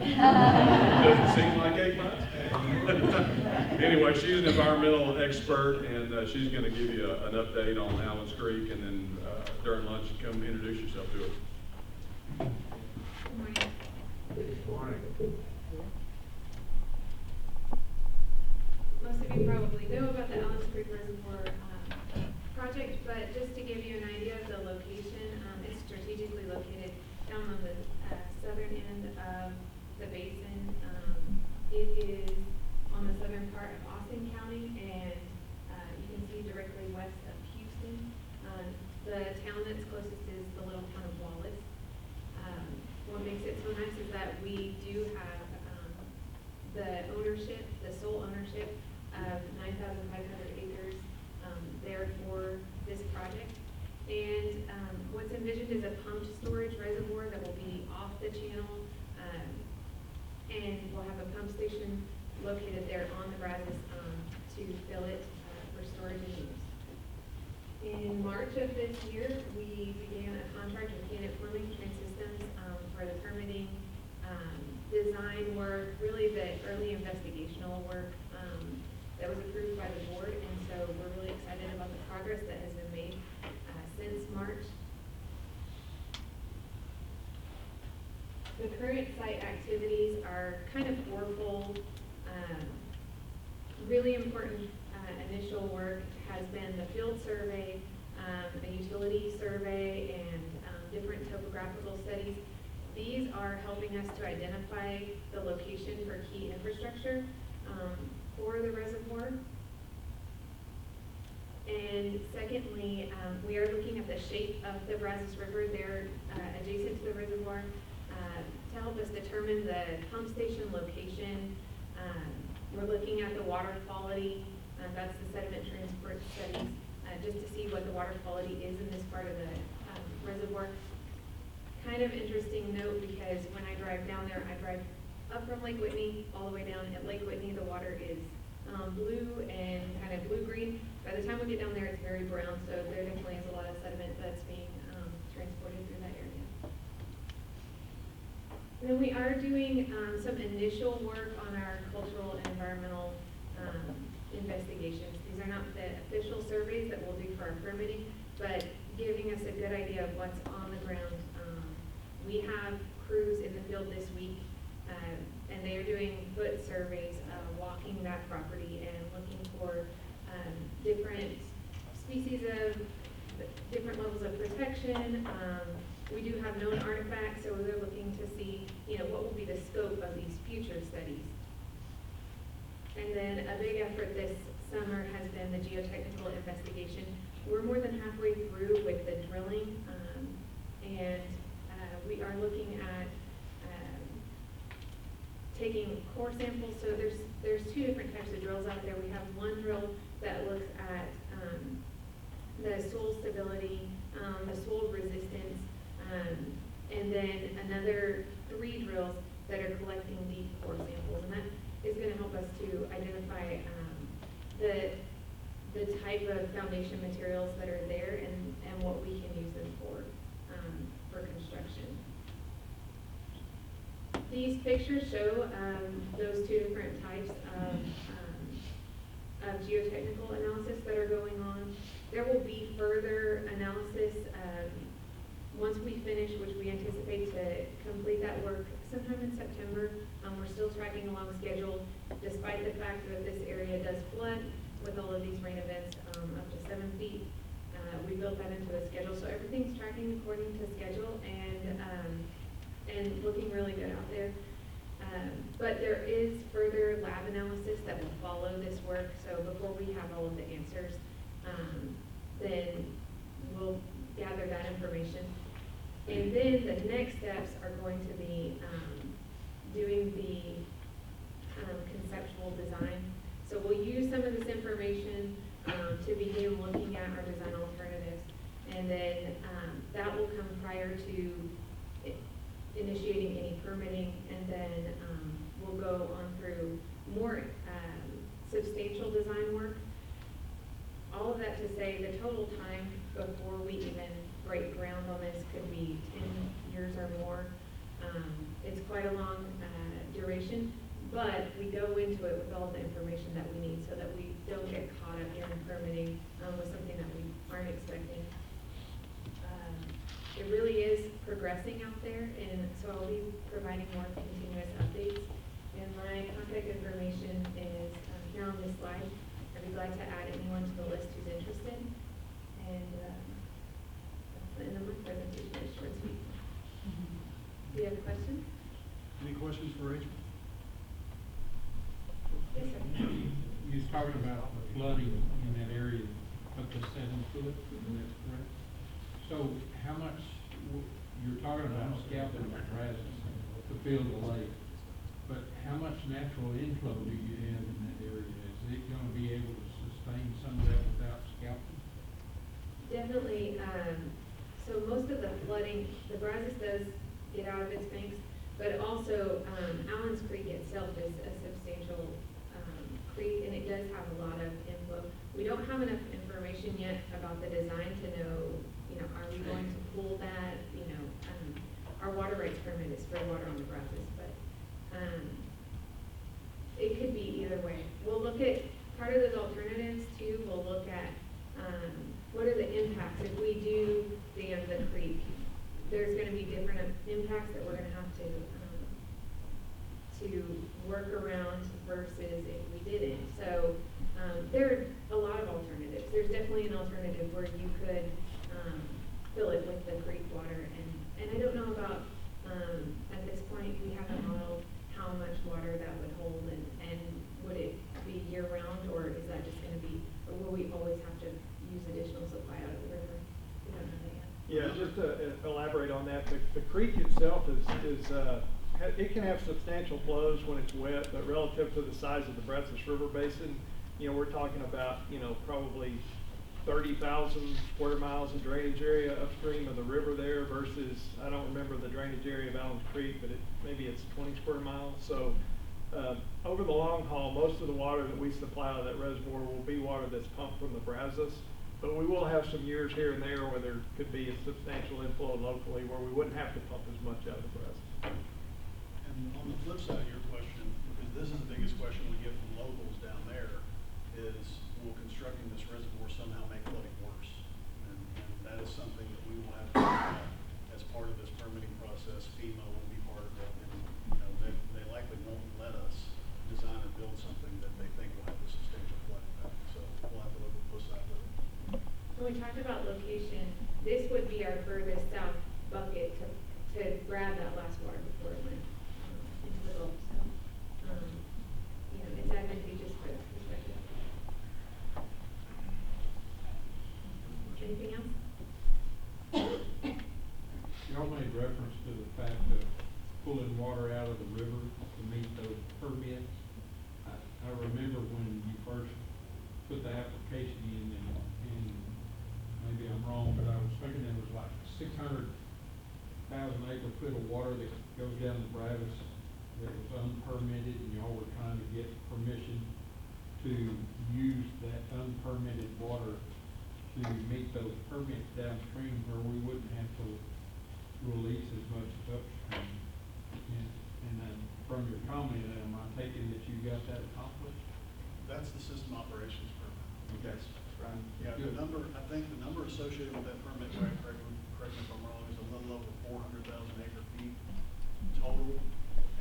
[SPEAKER 1] Doesn't seem like 8 months. Anyway, she's an environmental expert, and she's gonna give you an update on Allen's Creek, and then during lunch, you come introduce yourself to her.
[SPEAKER 4] Morning.
[SPEAKER 8] Most of you probably know about the Allen's Creek Reservoir project, but just to give you an idea of the location, it's strategically located down on the southern end of the basin. It is on the southern part of Austin County, and you can see directly west of Houston. The town that's closest is the little town of Wallace. What makes it so nice is that we do have the ownership, the sole ownership of 9,500 acres there for this project. And what's envisioned is a pumped storage reservoir that will be off the channel, and we'll have a pump station located there on the Brazos to fill it for storage and use. In March of this year, we began a contract with Gannett Plumbing Trans Systems for the permitting, design work, really the early investigational work that was approved by the board, and so we're really excited about the progress that has been made since March. The current site activities are kind of fourfold. Really important initial work has been the field survey, a utility survey, and different topographical studies. These are helping us to identify the location for key infrastructure for the reservoir. And secondly, we are looking at the shape of the Brazos River there adjacent to the reservoir to help us determine the pump station location. We're looking at the water quality, that's the sediment transport studies, just to see what the water quality is in this part of the reservoir. Kind of interesting note, because when I drive down there, I drive up from Lake Whitney all the way down. At Lake Whitney, the water is blue and kind of blue-green. By the time we get down there, it's very brown, so there definitely is a lot of sediment that's being transported through that area. And then we are doing some initial work on our cultural and environmental investigations. These are not the official surveys that we'll do for our permitting, but giving us a good idea of what's on the ground. We have crews in the field this week, and they are doing foot surveys, walking that property and looking for different species of different levels of protection. We do have known artifacts, so they're looking to see, what will be the scope of these future studies. And then a big effort this summer has been the geotechnical investigation. We're more than halfway through with the drilling, and we are looking at taking core samples. So there's two different types of drills out there. We have one drill that looks at the soil stability, the soil resistance, and then another 3 drills that are collecting deep core samples, and that is going to help us to identify the type of foundation materials that are there and what we can use them for construction. These pictures show those 2 different types of geotechnical analysis that are going on. There will be further analysis once we finish, which we anticipate to complete that work sometime in September. We're still tracking along schedule, despite the fact that this area does flood with all of these rain events up to 7 feet. We built that into the schedule, so everything's tracking according to schedule and looking really good out there. But there is further lab analysis that will follow this work, so before we have all of the answers, then we'll gather that information. And then the next steps are going to be doing the conceptual design. So we'll use some of this information to begin looking at our design alternatives. And then that will come prior to initiating any permitting, and then we'll go on through more substantial design work. All of that to say the total time before we even break ground on this could be 10 years or more. It's quite a long duration, But we go into it with all the information that we need so that we don't get caught up in permitting with something that we aren't expecting. It really is progressing out there, and so I'll be providing more continuous updates. And my contact information is here on this slide. I'd be glad to add anyone to the list who's interested. And that's the end of my presentation. It's short and sweet. Do you have questions?
[SPEAKER 7] Any questions for Rachel?
[SPEAKER 8] Yes, sir.
[SPEAKER 6] You was talking about the flooding in that area up to 7 foot, is that correct? So how much, you're talking about scalping the brazos to fill the lake, but how much natural inflow do you have in that area? Is it gonna be able to sustain some of that without scalping?
[SPEAKER 8] Definitely, so most of the flooding, the Brazos does get out of its banks, but also, Allen's Creek itself is a substantial, creek, and it does have a lot of inflow. We don't have enough information yet about the design to know, are we going to pool that, our water rights permit is for water on the Brazos, but, it could be either way. We'll look at, part of those alternatives too, we'll look at, what are the impacts if we do dam the creek? There's gonna be different impacts that we're gonna have to work around versus if we didn't. So, there are a lot of alternatives. There's definitely an alternative where you could, fill it with the creek water, and I don't know about, at this point, we haven't modeled how much water that would hold, and would it be year-round, or is that just gonna be, or will we always have to use additional supply out of the river? We don't know that yet.
[SPEAKER 7] Yeah, just to elaborate on that, the creek itself it can have substantial flows when it's wet, but relative to the size of the Brazos River Basin, we're talking about, probably 30,000 square miles of drainage area upstream of the river there versus, I don't remember the drainage area of Allen's Creek, but maybe it's 20 square miles. So, over the long haul, most of the water that we supply out of that reservoir will be water that's pumped from the Brazos. But we will have some years here and there where there could be a substantial inflow locally where we wouldn't have to pump as much out of the Brazos.
[SPEAKER 9] And on the flip side of your question, because this is the biggest question we get from locals down there, is will constructing this reservoir somehow make flooding worse? And that is something that we will have to look at as part of this permitting process. FEMA will be part of it, and they likely won't let us design or build something that they think will have a substantial flood impact. So we'll have to look at both sides of it.
[SPEAKER 8] When we talked about location, this would be our furthest south bucket to grab that last water before it went into the Gulf. So, it's advantageous for that perspective. Anything else?
[SPEAKER 6] Y'all made reference to the fact of pulling water out of the river to meet those permits. I remember when you first put the application in, and maybe I'm wrong, but I was thinking it was like 600,000 acre foot of water that goes down the Brazos that was unpermitted, and y'all were trying to get permission to use that unpermitted water to meet those permits downstream where we wouldn't have to release as much as upstream. And then from your comment, am I taking that you got that accomplished?
[SPEAKER 9] That's the system operations permit.
[SPEAKER 6] Okay.
[SPEAKER 9] Yes. Right. Yeah, I think the number associated with that permit, correct me if I'm wrong, is a little over 400,000 acre feet total.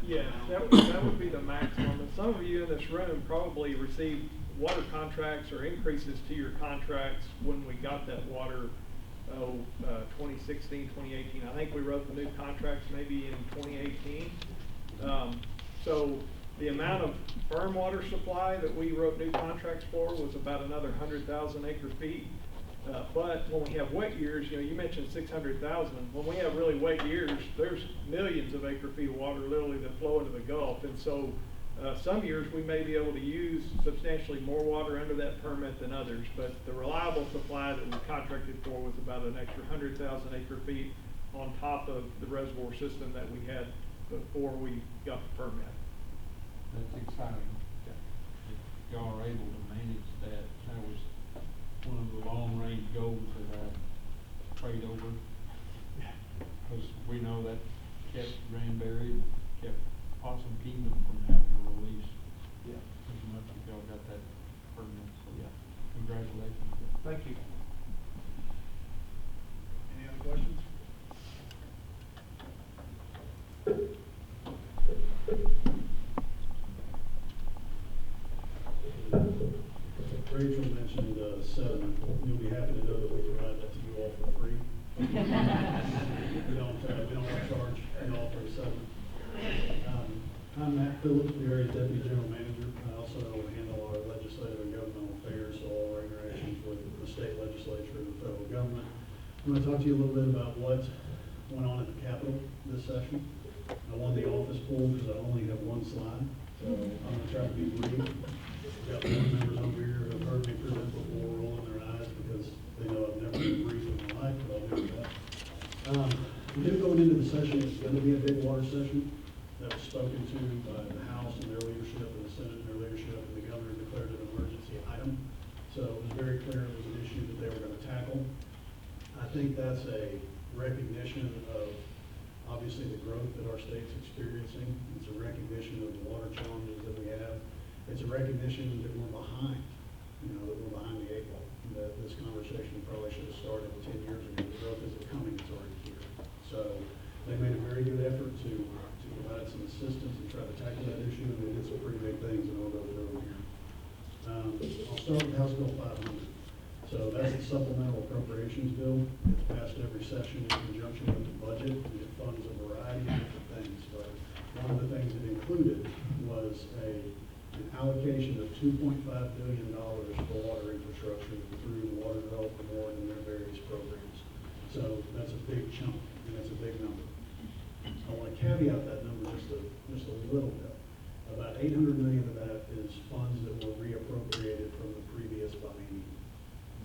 [SPEAKER 7] Yeah, that would be the maximum. And some of you in this room probably received water contracts or increases to your contracts when we got that water, 2016, 2018. I think we wrote the new contracts maybe in 2018. So the amount of firm water supply that we wrote new contracts for was about another 100,000 acre feet. But when we have wet years, you mentioned 600,000. When we have really wet years, there's millions of acre feet of water literally that flow into the Gulf. And so some years we may be able to use substantially more water under that permit than others. But the reliable supply that we contracted for was about an extra 100,000 acre feet on top of the reservoir system that we had before we got the permit.
[SPEAKER 6] That's exciting. If y'all are able to manage that, that was one of the long-range goals that I prayed over. Because we know that kept Granbury, kept Possum Kingdom from having to release
[SPEAKER 7] Thank you.
[SPEAKER 9] Any other questions?
[SPEAKER 10] Rachel mentioned sediment. You'll be happy to know that we provide that to you all for free. We don't charge you all for the sediment. I'm Matt Phillips, the area deputy general manager. I also handle our legislative and governmental affairs, so all our interactions with the state legislature and the federal government. I'm going to talk to you a little bit about what went on at the Capitol this session. I won the office poll because I only have one slide, so I'm going to try to be brief. Got board members over here who have heard me present before, rolling their eyes because they know I've never been brief in my life, but I'll do that. We knew going into the session it's going to be a big water session. That was spoken to by the House and their leadership, and the Senate and their leadership, and the governor declared it an emergency item. So it was very clear it was an issue that they were going to tackle. I think that's a recognition of, obviously, the growth that our state's experiencing. It's a recognition of the water challenges that we have. It's a recognition that we're behind, that we're behind the eight ball. That this conversation probably should have started 10 years ago. The growth isn't coming, it's already here. So they made a very good effort to provide some assistance and try to tackle that issue, and they did some pretty big things, and I'll go through them here. I'll start with House Bill 500. So that's the supplemental appropriations bill. It's passed every session in conjunction with the budget, and it funds a variety of different things. But one of the things it included was an allocation of $2.5 billion for water infrastructure through the Water Development Board and their various programs. So that's a big chunk, and that's a big number. I want to caveat that number just a little bit. About $800 million of that is funds that were reappropriated from the previous biennium.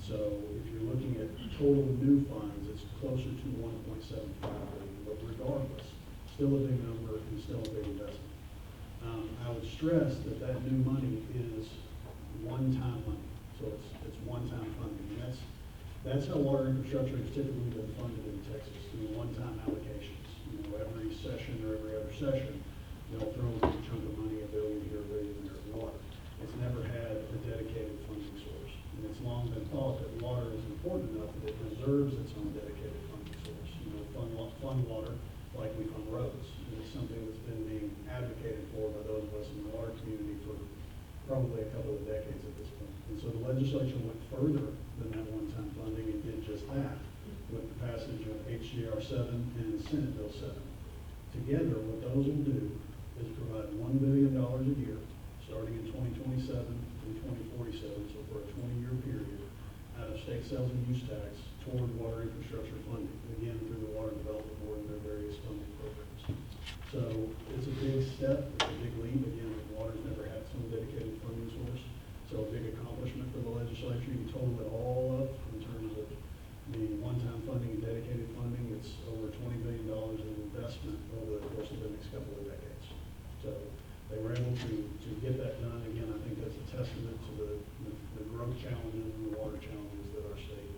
[SPEAKER 10] So if you're looking at total new funds, it's closer to $1.75 billion. But regardless, still a big number and still a big investment. I would stress that that new money is one-time money. So it's one-time funding. And that's how water infrastructure has typically been funded in Texas, through one-time allocations. Every session or every other session, they'll throw in a chunk of money, $1 billion here, $1 billion there in water. It's never had a dedicated funding source. And it's long been thought that water is important enough that it deserves its own dedicated funding source. Fund water like we fund roads. And it's something that's been being advocated for by those of us in the water community for probably a couple of decades at this point. And so the legislature went further than that one-time funding and did just that with the passage of HJR 7 and Senate Bill 7. Together, what those will do is provide $1 billion a year, starting in 2027 and 2047, so for a 20-year period, out of state sales and use tax toward water infrastructure funding, again, through the Water Development Board and their various funding programs. So it's a big step, it's a big leap. Again, water's never had some dedicated funding source, so a big accomplishment for the legislature. You total it all up in terms of the one-time funding and dedicated funding. It's over $20 billion in investment over the course of the next couple of decades. So they were able to get that done. Again, I think that's a testament to the growth challenges and the water challenges that our state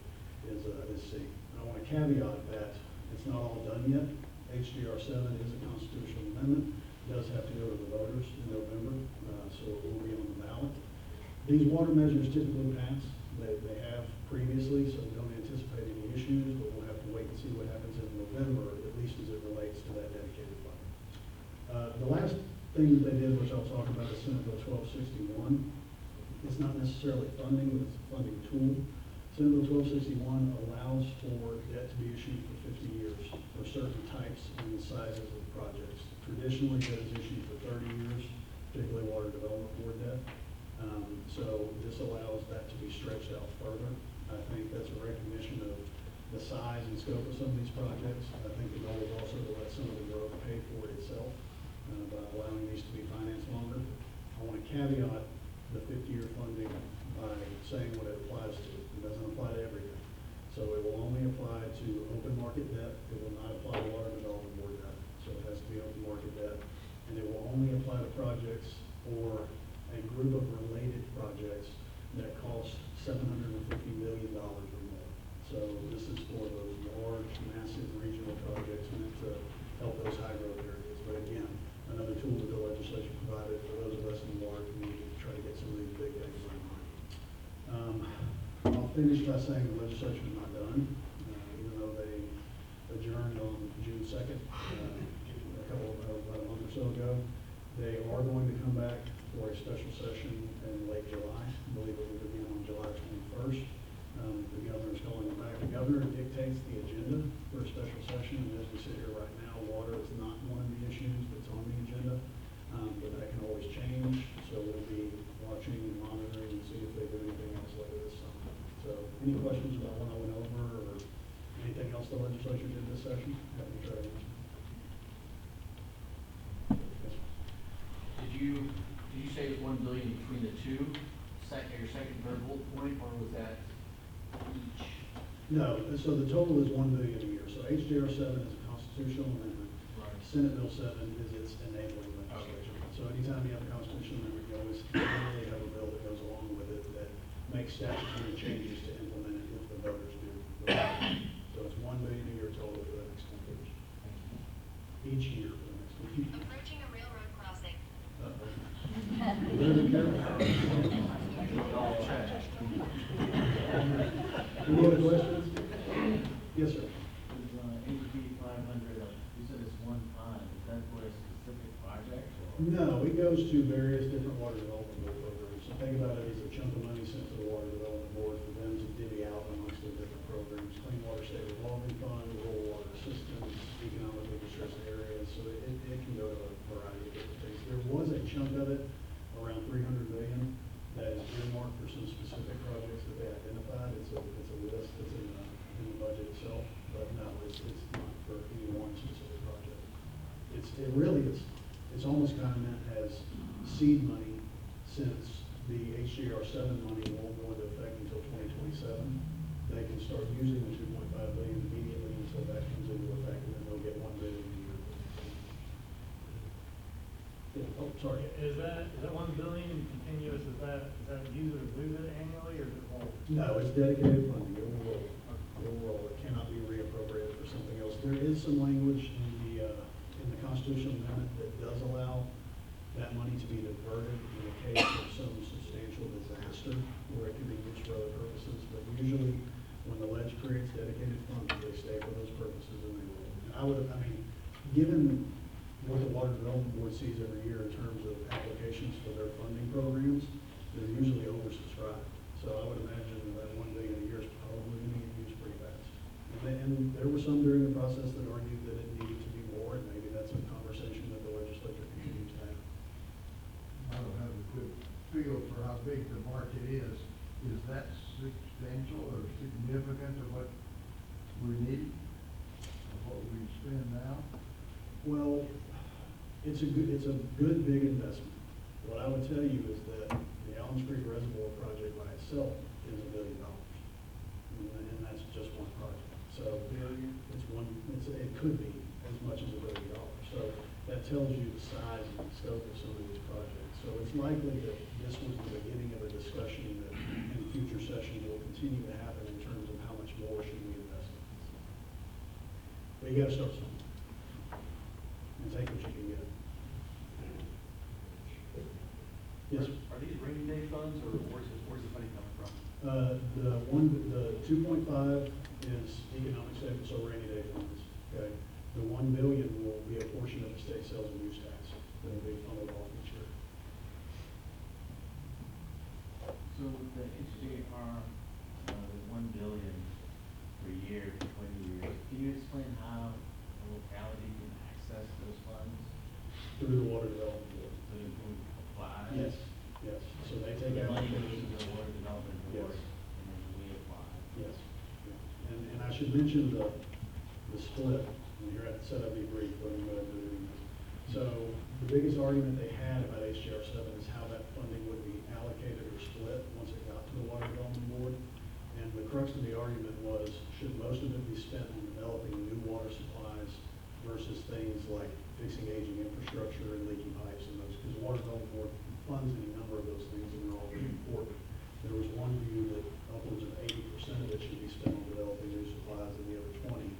[SPEAKER 10] is seeing. I want to caveat that it's not all done yet. HJR 7 is a constitutional amendment. It does have to go to the voters in November, so it will be on the ballot. These water measures typically pass. They have previously, so we don't anticipate any issues, but we'll have to wait and see what happens in November, at least as it relates to that dedicated funding. The last thing that they did, which I'll talk about, is Senate Bill 1261. It's not necessarily funding, but it's a funding tool. Senate Bill 1261 allows for debt to be issued for 50 years for certain types and sizes of projects. Traditionally, debt is issued for 30 years, particularly Water Development Board debt. So this allows that to be stretched out further. I think that's a recognition of the size and scope of some of these projects. I think the goal is also to let some of the growth pay for itself by allowing these to be financed longer. I want to caveat the 50-year funding by saying what it applies to. It doesn't apply to everything. So it will only apply to open market debt. It will not apply to Water Development Board debt. So it has to be open market debt. And it will only apply to projects or a group of related projects that cost $750 million or more. So this is for those large, massive regional projects meant to help those high growth areas. But again, another tool that the legislature provided for those of us in the water community to try to get some of these big things online. I'll finish by saying the legislature is not done, even though they adjourned on June 2nd, about a month or so ago. They are going to come back for a special session in late July. I believe it will begin on July 21st. The governor's calling it back. The governor dictates the agenda for a special session, and as we sit here right now, water is not one of the issues that's on the agenda, but that can always change. So we'll be watching and monitoring and see if they do anything else later this summer. So any questions about what I went over or anything else the legislature did this session? Happy to try to answer. Yes, sir.
[SPEAKER 11] Did you say it was 1 billion between the two, your second, third bullet point, or was that each?
[SPEAKER 10] No, so the total is $1 billion a year. So HJR 7 is a constitutional amendment.
[SPEAKER 11] Right.
[SPEAKER 10] Senate Bill 7 is its enabling legislation. So anytime you have a constitutional amendment, you always generally have a bill that goes along with it that makes statutory changes to implement it if the voters do. So it's $1 billion a year total for the next 10 years. Each year for the next 10 years.
[SPEAKER 12] Approaching a railroad crossing.
[SPEAKER 10] Very careful. Any other questions? Yes, sir.
[SPEAKER 11] HB 500, you said it's one time, is that for a specific project?
[SPEAKER 10] No, it goes to various different water development board programs. So think about it as a chunk of money sent to the water development board for them to divvy out amongst their different programs. Clean Water State Revolving Fund, Rural Water Assistance, economically distressed areas. So it can go to a variety of different things. There was a chunk of it, around $300 million, that is earmarked for some specific projects that they identified. It's a list that's in the budget itself, but no, it's not for any one specific project. It's almost kind of meant as seed money, since the HJR 7 money won't go into effect until 2027. They can start using the $2.5 billion immediately until that comes into effect, and then they'll get $1 billion a year. Yeah, oh, sorry.
[SPEAKER 13] Is that 1 billion continuous, is that use it or lose it annually, or is it whole?
[SPEAKER 10] No, it's dedicated funding. It will roll. It will roll. It cannot be reappropriated for something else. There is some language in the constitutional amendment that does allow that money to be diverted in the case of some substantial disaster where it can be used for other purposes. But usually, when the ledge creates dedicated funds, they stay for those purposes and they roll. And given what the Water Development Board sees every year in terms of applications for their funding programs, they're usually oversubscribed. So I would imagine that $1 billion a year is probably going to get used pretty fast. And there were some during the process that argued that it needed to be more, and maybe that's a conversation that the legislature continues to have.
[SPEAKER 4] I don't have a good feel for how big the market is. Is that substantial or significant to what we need, or what we spend now?
[SPEAKER 10] Well, it's a good big investment. What I would tell you is that the Allen Creek Reservoir project by itself is $1 billion, and that's just one project. So it could be as much as $1 billion. So that tells you the size and the scope of some of these projects. So it's likely that this was the beginning of a discussion that in future sessions will continue to happen in terms of how much more should we invest in this. But you got to start somewhere and take what you can get. Yes, sir.
[SPEAKER 11] Are these rainy day funds, or where's the money coming from?
[SPEAKER 10] The 2.5 is economic state, so rainy day funds, okay? The $1 billion will be a portion of the state sales and use tax that will be funneled off each year.
[SPEAKER 11] So with the HJR, the 1 billion per year for 20 years, can you explain how a locality can access those funds?
[SPEAKER 10] Through the Water Development Board.
[SPEAKER 11] So they can apply?
[SPEAKER 10] Yes, yes. So they take
[SPEAKER 11] The money goes
[SPEAKER 10] applications.
[SPEAKER 11] to the Water Development Board,
[SPEAKER 10] Yes.
[SPEAKER 11] and then we apply.
[SPEAKER 10] Yes. Yeah. And I should mention the split, and you're at the setup be brief, but I'm going to do it. So the biggest argument they had about HJR 7 is how that funding would be allocated or split once it got to the Water Development Board. And the crux of the argument was, should most of it be spent on developing new water supplies versus things like fixing aging infrastructure and leaking pipes and those, because the Water Development Board funds any number of those things, and they're all very important. There was one view that upwards of 80% of it should be spent on developing new supplies, and the other 20,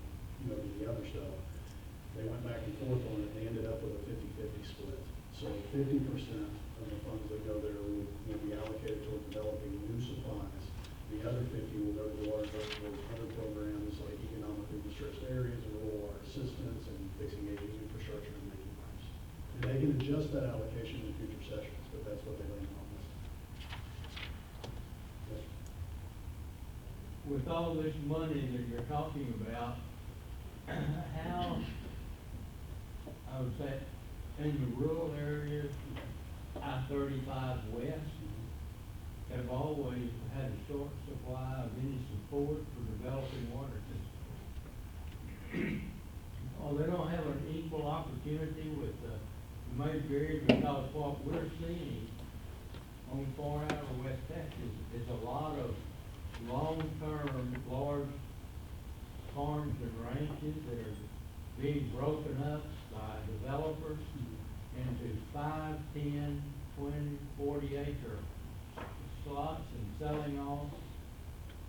[SPEAKER 10] to the other stuff. They went back and forth on it, and they ended up with a 50-50 split. So 50% of the funds that go there will be allocated toward developing new supplies. The other 50 will
[SPEAKER 9] assistance and fixing aging infrastructure and making pipes. And they can adjust that allocation in future sessions, but that's what they land on this. Yes.
[SPEAKER 6] With all this money that you're talking about, how, I would say, in the rural areas, I-35 West have always had a short supply of any support for developing water systems. Oh, they don't have an equal opportunity with the major areas, because what we're seeing on far out of West Texas is a lot of long-term, large farms and ranches that are being broken up by developers into 5, 10, 20, 40 acre slots and selling off,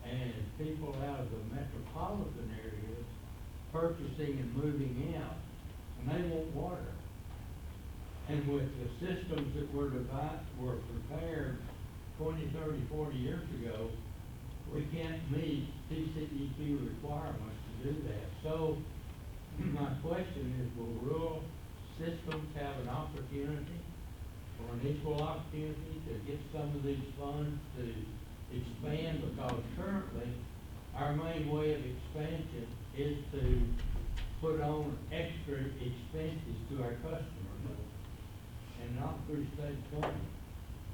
[SPEAKER 6] and people out of the metropolitan areas purchasing and moving out, and they want water. And with the systems that were prepared 20, 30, 40 years ago, we can't meet TCEQ requirements to do that. So my question is, will rural systems have an opportunity or an equal opportunity to get some of these funds to expand? Because currently, our main way of expansion is to put on extra expenses to our customers, and not through state funding.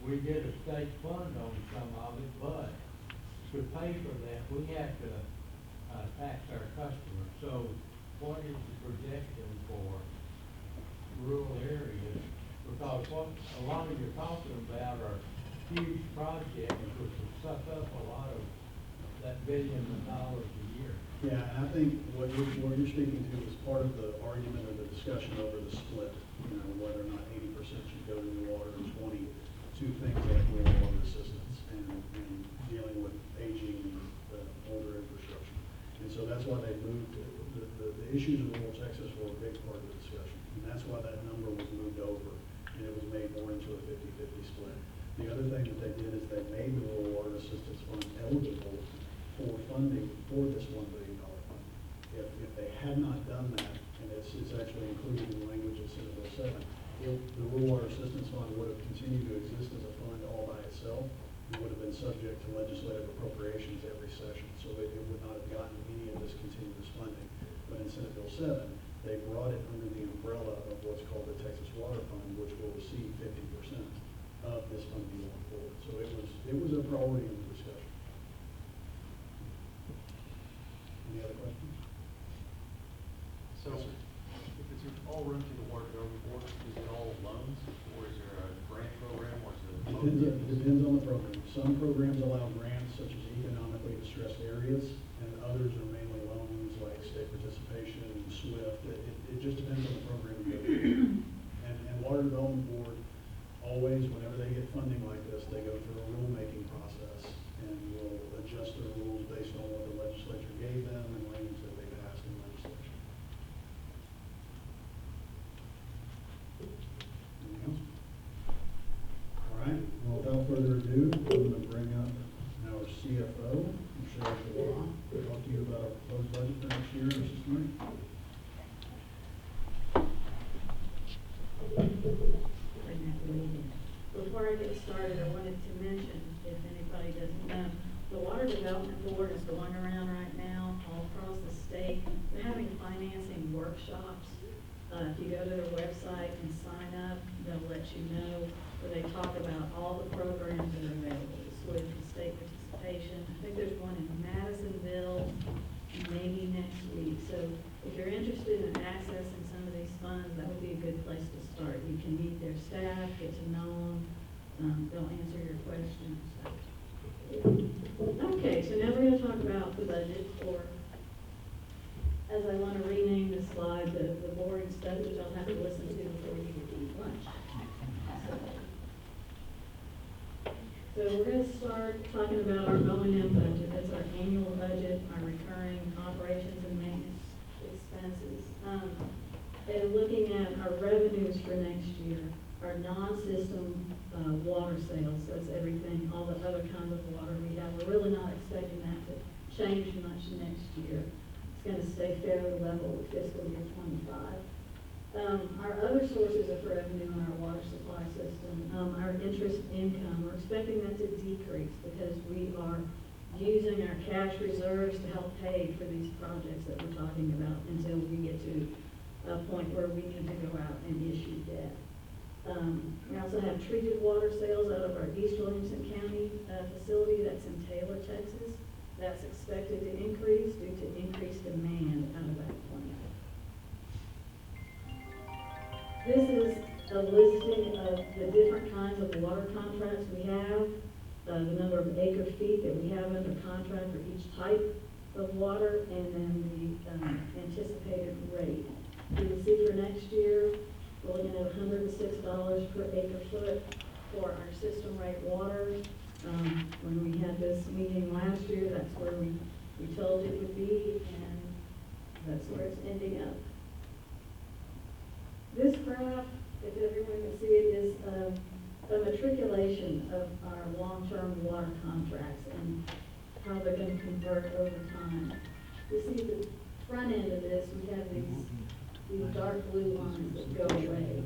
[SPEAKER 6] We get a state fund on some of it, but to pay for that, we have to tax our customers. So what is the projection for rural areas? Because what a lot of you're talking about are huge projects which will suck up a lot of that $billions a year.
[SPEAKER 9] Yeah, and I think what you're speaking to is part of the argument or the discussion over the split, you know, whether or not 80% should go to new water and 20 to things like rural water assistance and dealing with aging older infrastructure. And so that's why they moved, the issues in rural Texas were a big part of the discussion. And that's why that number was moved over, and it was made more into a 50-50 split. The other thing that they did is they made the Rural Water Assistance Fund eligible for funding for this $1 billion fund. If they had not done that, and it's actually included in the language of Senate Bill 7, the Rural Water Assistance Fund would have continued to exist as a fund all by itself. It would have been subject to legislative appropriations every session, so it would not have gotten any of this continuous funding. But in Senate Bill 7, they brought it under the umbrella of what's called the Texas Water Fund, which will receive 50% of this funding going forward. So it was a priority in the discussion. Any other questions?
[SPEAKER 12] So, if it's all run through the water development board, is it all loans, or is there a grant program, or is it?
[SPEAKER 9] Depends on the program. Some programs allow grants such as economically distressed areas, and others are mainly loans like state participation, SWIFT. It just depends on the program you go through. And Water Development Board, always, whenever they get funding like this, they go through a rulemaking process and will adjust their rules based on what the legislature gave them and language that they passed in legislation. Anything else? All right, well, without further ado, I'm going to bring up our CFO, Michelle Dewan, to talk to you about our proposed budget for next year and assist me.
[SPEAKER 14] Before I get started, I wanted to mention, if anybody doesn't know, the Water Development Board is going around right now all across the state. They're having financing workshops. If you go to their website and sign up, they'll let you know, where they talk about all the programs that are available, SWIFT and state participation. I think there's one in Madisonville, maybe next week. So if you're interested in accessing some of these funds, that would be a good place to start. You can meet their staff, get to know them, they'll answer your questions. Okay, so now we're going to talk about the budget for, as I want to rename this slide, the boring stuff that you'll have to listen to before you eat lunch. So we're going to start talking about our O&M budget. That's our annual budget, our recurring operations and maintenance expenses. And looking at our revenues for next year, our non-system water sales, that's everything, all the other kinds of water we have. We're really not expecting that to change much next year. It's gonna stay fairly level with fiscal year '25. Our other sources of revenue in our water supply system, our interest income, we're expecting that to decrease because we are using our cash reserves to help pay for these projects that we're talking about until we get to a point where we need to go out and issue debt. We also have treated water sales out of our East Williamson County facility that's in Taylor, Texas. That's expected to increase due to increased demand out of that plant. This is a listing of the different kinds of water contracts we have, the number of acre feet that we have under contract for each type of water, and then the anticipated rate. You can see for next year, we're looking at $106 per acre foot for our system rate water. When we had this meeting last year, that's where we told it would be, and that's where it's ending up. This graph, if everyone can see it, is a matriculation of our long-term water contracts and how they're going to convert over time. You see the front end of this, we have these dark blue lines that go away.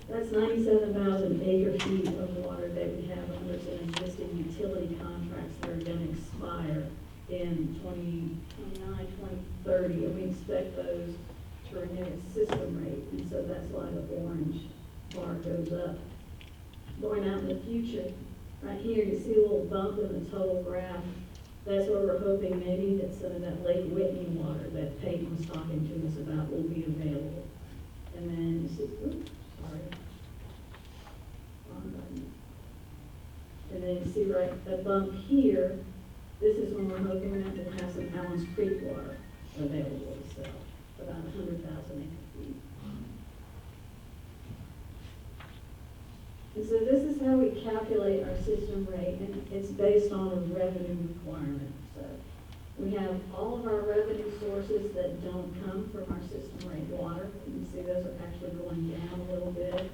[SPEAKER 14] That's 97,000 acre feet of water that we have under some existing utility contracts that are going to expire in 2029, 2030, and we expect those to renew its system rate, and so that's why the orange bar goes up. Going out in the future, right here, you see a little bump in the total graph. That's where we're hoping maybe that some of that Lake Whitney water that Peyton was talking to us about will be available. And then you see, oops, sorry. Wrong button. And then you see right, that bump here, this is when we're hoping that we'll have some Allen's Creek water available to sell, about 100,000 acre feet. And so this is how we calculate our system rate, and it's based on a revenue requirement. So we have all of our revenue sources that don't come from our system rate water. You can see those are actually going down a little bit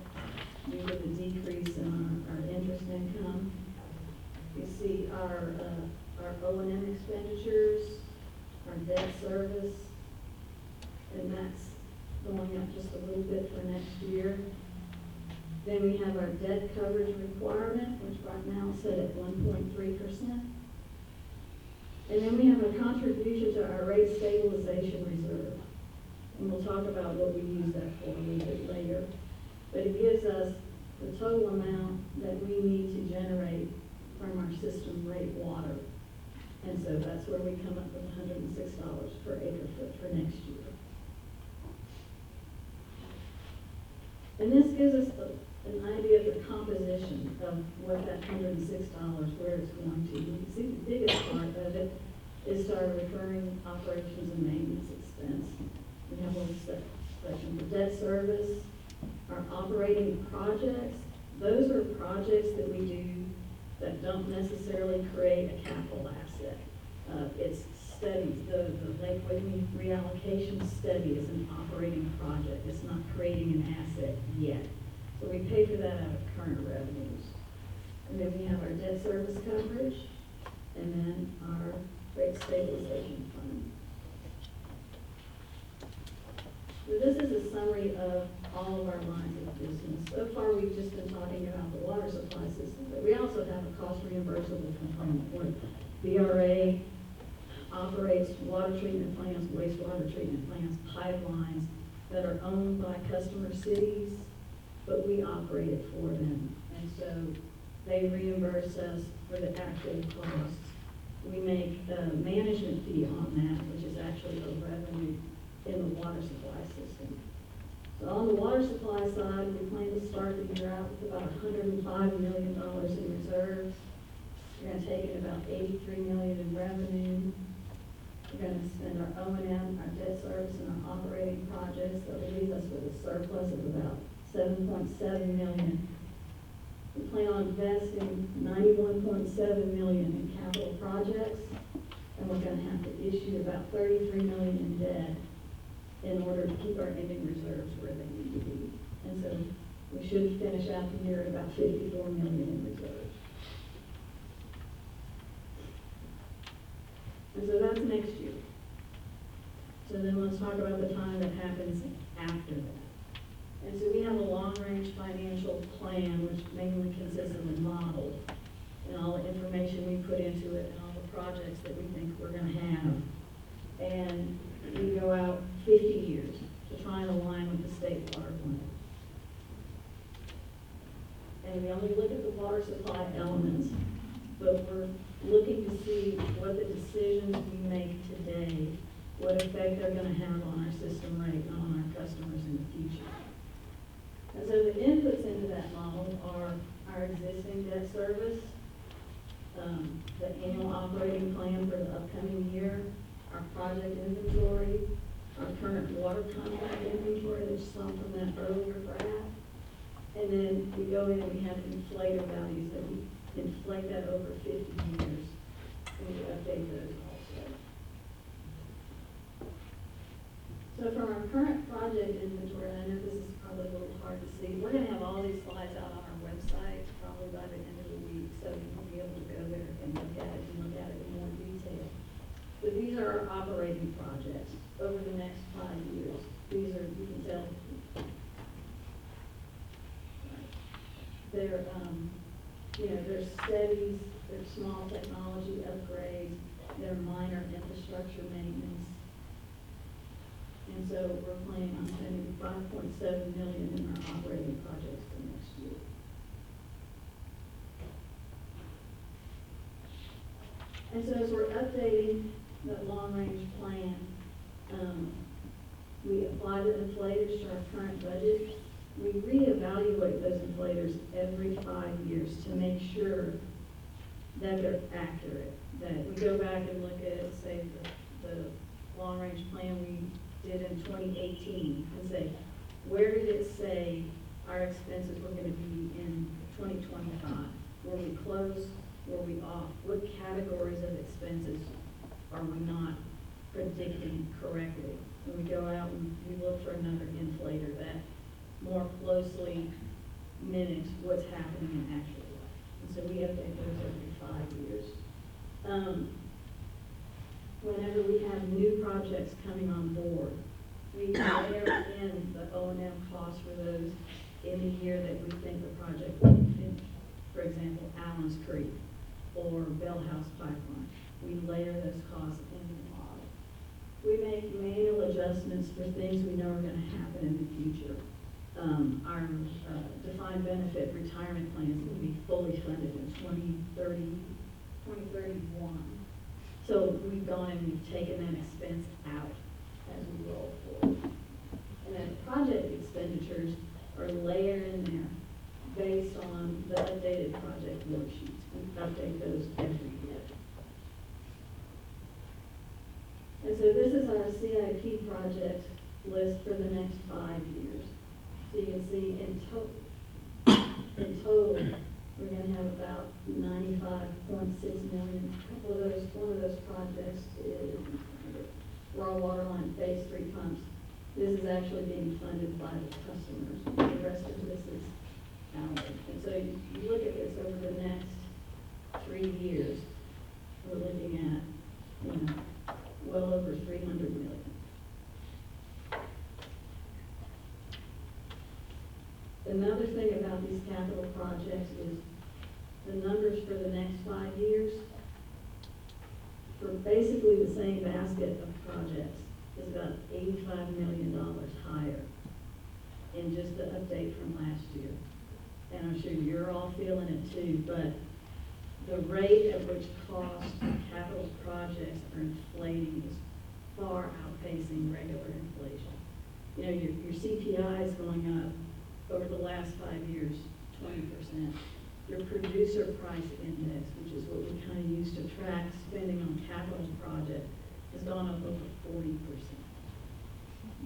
[SPEAKER 14] due to the decrease in our interest income. You see our O&M expenditures, our debt service, and that's going up just a little bit for next year. Then we have our debt coverage requirement, which right now is set at 1.3%. And then we have a contribution to our rate stabilization reserve. And we'll talk about what we use that for a little bit later. But it gives us the total amount that we need to generate from our system rate water. And so that's where we come up with $106 per acre foot for next year. And this gives us an idea of the composition of what that $106, where it's going to. You can see the biggest part of it is our recurring operations and maintenance expense. We have a little section for debt service, our operating projects. Those are projects that we do that don't necessarily create a capital asset. It's studies. The Lake Whitney reallocation study is an operating project. It's not creating an asset yet. So we pay for that out of current revenues. And then we have our debt service coverage, and then our rate stabilization fund. So this is a summary of all of our lines of business. So far, we've just been talking about the water supply system, but we also have a cost reimbursable component where BRA operates water treatment plants, wastewater treatment plants, pipelines that are owned by customer cities, but we operate it for them. And so they reimburse us for the actual costs. We make a management fee on that, which is actually a revenue in the water supply system. So on the water supply side, we plan to start the year out with about $105 million in reserves. We're going to take in about $83 million in revenue. We're going to spend our O&M, our debt service, and our operating projects. That will leave us with a surplus of about $7.7 million. We plan on investing $91.7 million in capital projects, and we're going to have to issue about $33 million in debt in order to keep our ending reserves where they need to be. And so we should finish out the year at about $54 million in reserves. And so that's next year. So then let's talk about the time that happens after that. And so we have a long-range financial plan, which mainly consists of a model and all the information we put into it and all the projects that we think we're gonna have. And we go out 50 years to try and align with the state water plan. And we only look at the water supply elements, but we're looking to see what the decisions we make today, what effect they're gonna have on our system rate and on our customers in the future. And so the inputs into that model are our existing debt service, the annual operating plan for the upcoming year, our project inventory, our current water contract inventory that you saw from that earlier graph. And then we go in and we have inflator values that we inflate that over 50 years, and we update those also. So from our current project inventory, and I know this is probably a little hard to see, we're gonna have all these slides out on our website probably by the end of the week, so you'll be able to go there and look at it in more detail. But these are our operating projects over the next 5 years. These are, you can tell, they're, they're studies, they're small technology upgrades, they're minor infrastructure maintenance. And so we're planning on spending $5.7 million in our operating projects for next year. And so as we're updating the long-range plan, we apply the inflators to our current budget. We reevaluate those inflators every 5 years to make sure that they're accurate. That we go back and look at, say, the long-range plan we did in 2018 and say, where did it say our expenses were going to be in 2025? Were we close? Were we off? What categories of expenses are we not predicting correctly? And we go out and we look for another inflator that more closely mimics what's happening in actual life. And so we update those every 5 years. Whenever we have new projects coming on board, we layer in the O&M costs for those in the year that we think the project will be finished. For example, Allen's Creek or Bell House Pipeline. We layer those costs into the model. We make manual adjustments for things we know are going to happen in the future. Our defined benefit retirement plans will be fully funded in 2031. So we've gone and we've taken that expense out as we roll forward. And then project expenditures are layered in there based on the updated project worksheets. We update those every year. And so this is our CIP project list for the next 5 years. So you can see in total, we're going to have about $95.6 million. One of those projects is Raw Water Line Phase 3 pumps. This is actually being funded by the customers. The rest of this is ours. And so you look at this over the next 3 years, we're looking at, well over $300 million. Another thing about these capital projects is the numbers for the next 5 years for basically the same basket of projects is about $85 million higher in just the update from last year. And I'm sure you're all feeling it too, but the rate at which cost of capital projects are inflating is far outpacing regular inflation. You know, your CPI is going up over the last 5 years, 20%. Your producer price index, which is what we kind of use to track spending on capital projects, has gone up over 40%.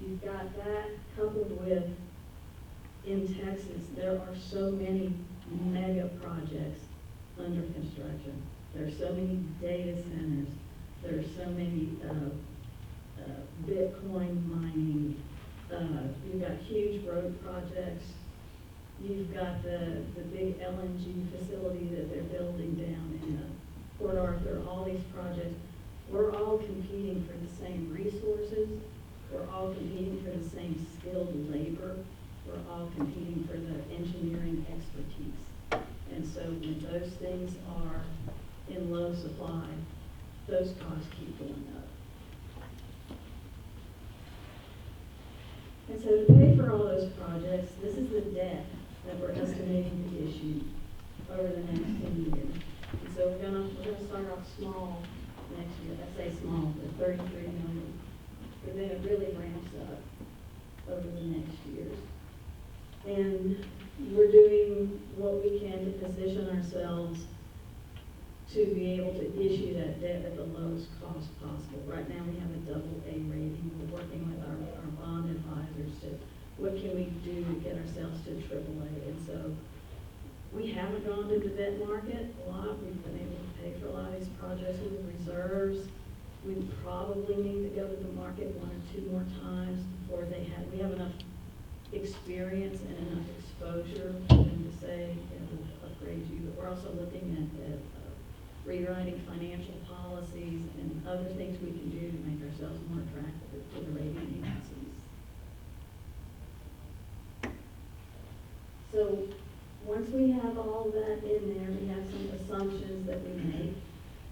[SPEAKER 14] You've got that coupled with, in Texas, there are so many mega projects under construction. There are so many data centers. There are so many Bitcoin mining. You've got huge road projects. You've got the big LNG facility that they're building down in Port Arthur, all these projects. We're all competing for the same resources, We're all competing for the same skilled labor. We're all competing for the engineering expertise. And so when those things are in low supply, those costs keep going up. And so to pay for all those projects, this is the debt that we're estimating to issue over the next 10 years. And so we're gonna start off small next year. I say small, but 33 million. But then it really ramps up over the next years. And we're doing what we can to position ourselves to be able to issue that debt at the lowest cost possible. Right now, we have a AA rating. We're working with our bond advisors to, what can we do to get ourselves to AAA? And so we haven't gone to the debt market a lot. We've been able to pay for a lot of these projects with reserves. We probably need to go to the market 1 or 2 more times before we have enough experience and enough exposure for them to say, we'll upgrade you. But we're also looking at rewriting financial policies and other things we can do to make ourselves more attractive to the rating agencies. So once we have all that in there, we have some assumptions that we make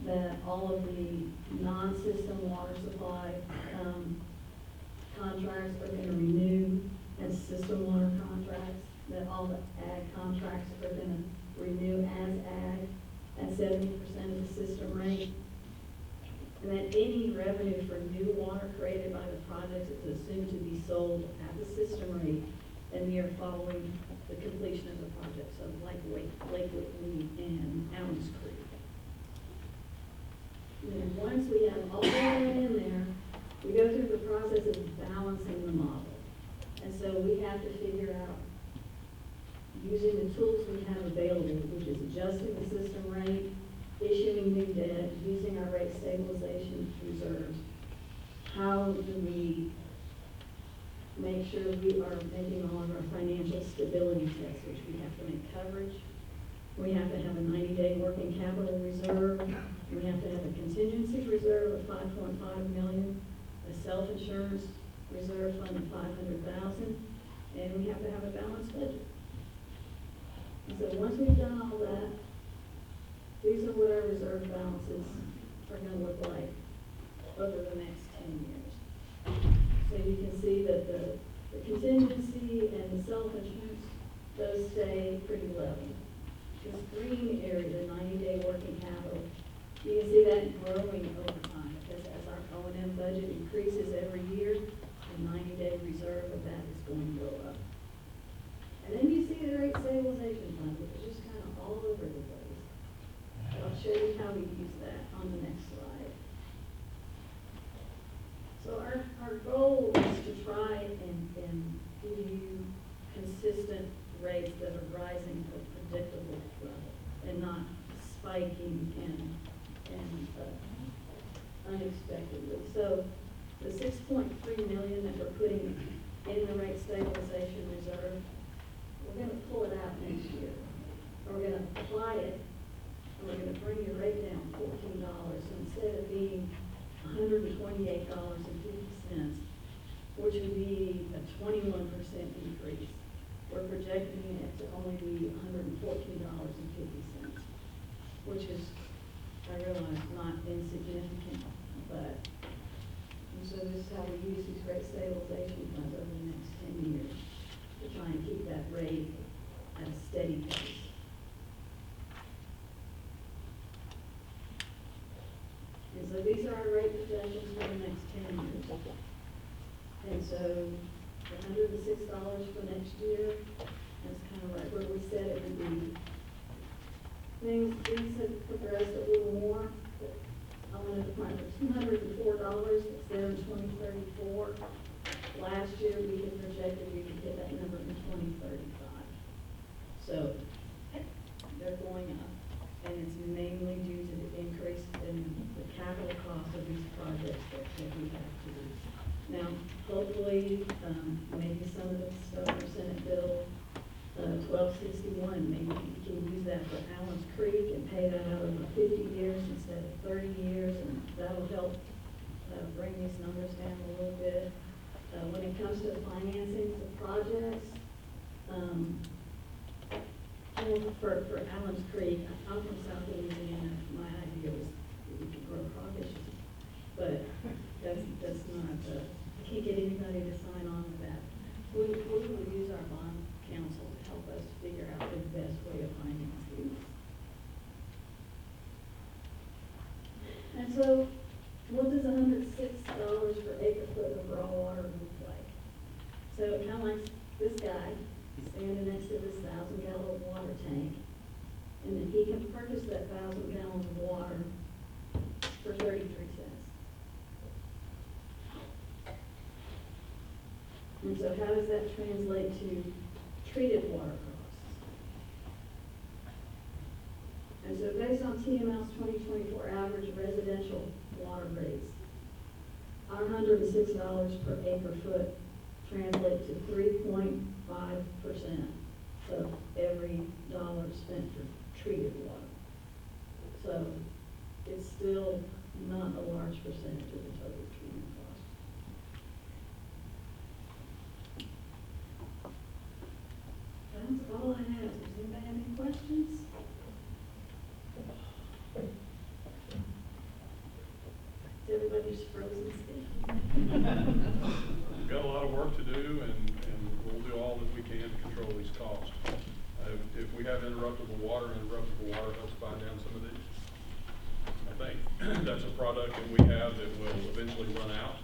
[SPEAKER 14] that all of the non-system water supply contracts are going to renew as system water contracts, that all the ag contracts are going to renew as ag at 70% of the system rate, and that any revenue for new water created by the projects is assumed to be sold at the system rate in the year following the completion of the project, so like Lake Whitney and Allen's Creek. And then once we have all that in there, we go through the process of balancing the model. And so we have to figure out, using the tools we have available, which is adjusting the system rate, issuing new debt, using our rate stabilization reserves, how do we make sure we are making all of our financial stability tests, which we have to make coverage. We have to have a 90-day working capital reserve. We have to have a contingency reserve of $5.5 million, a self-insurance reserve fund of $500,000, and we have to have a balanced budget. And so once we've done all that, these are what our reserve balances are going to look like over the next 10 years. So you can see that the contingency and the self-insurance, those stay pretty level. This green area, the 90-day working capital, you can see that growing over time, because as our O&M budget increases every year, the 90-day reserve of that is going to go up. And then you see the rate stabilization fund, which is just kind of all over the place. I'll show you how we use that on the next slide. So our goal is to try and give you consistent rates that are rising at a predictable level and not spiking and unexpectedly. So the $6.3 million that we're putting in the rate stabilization reserve, we're going to pull it out next year. And we're going to apply it, and we're going to bring your rate down $14. So instead of being $128.50, which would be a 21% increase, we're projecting it to only be $114.50, which is, I realize, not insignificant, but, and so this is how we use these rate stabilization funds over the next 10 years to try and keep that rate at a steady pace. And so these are our rate projections for the next 10 years. And so $106 for next year, that's kind of right where we said it would be. Things have progressed a little more. I wanted to find $204, it's there in 2034. Last year, we had projected we could hit that number in 2035. So they're going up, and it's mainly due to the increase in the capital cost of these projects that we have to do. Now, hopefully, maybe some of the stuff for Senate Bill 1261, maybe we can use that for Allen's Creek and pay that out over 50 years instead of 30 years, and that'll help bring these numbers down a little bit. when it comes to financing the projects, well, for Allen's Creek, I'm from South Louisiana, my idea was that we could grow crawfish, but that's not, I can't get anybody to sign on with that. We will use our bond council to help us figure out the best way of financing this. And so, what does $106 per acre foot of raw water look like? So kind of like this guy, he's standing next to this 1,000-gallon water tank, and then he can purchase that 1,000 gallons of water for 33 cents. And so how does that translate to treated water costs? And so based on TML's 2024 average residential water rates, our $106 per acre foot translates to 3.5% of every dollar spent for treated water. So it's still not a large percentage of the total treatment cost. That's all I have. Does anybody have any questions? Everybody's frozen still.
[SPEAKER 1] We've got a lot of work to do, and we'll do all that we can to control these costs. If we have interruptible water helps buy down some of these. I think that's a product that we have that will eventually run out.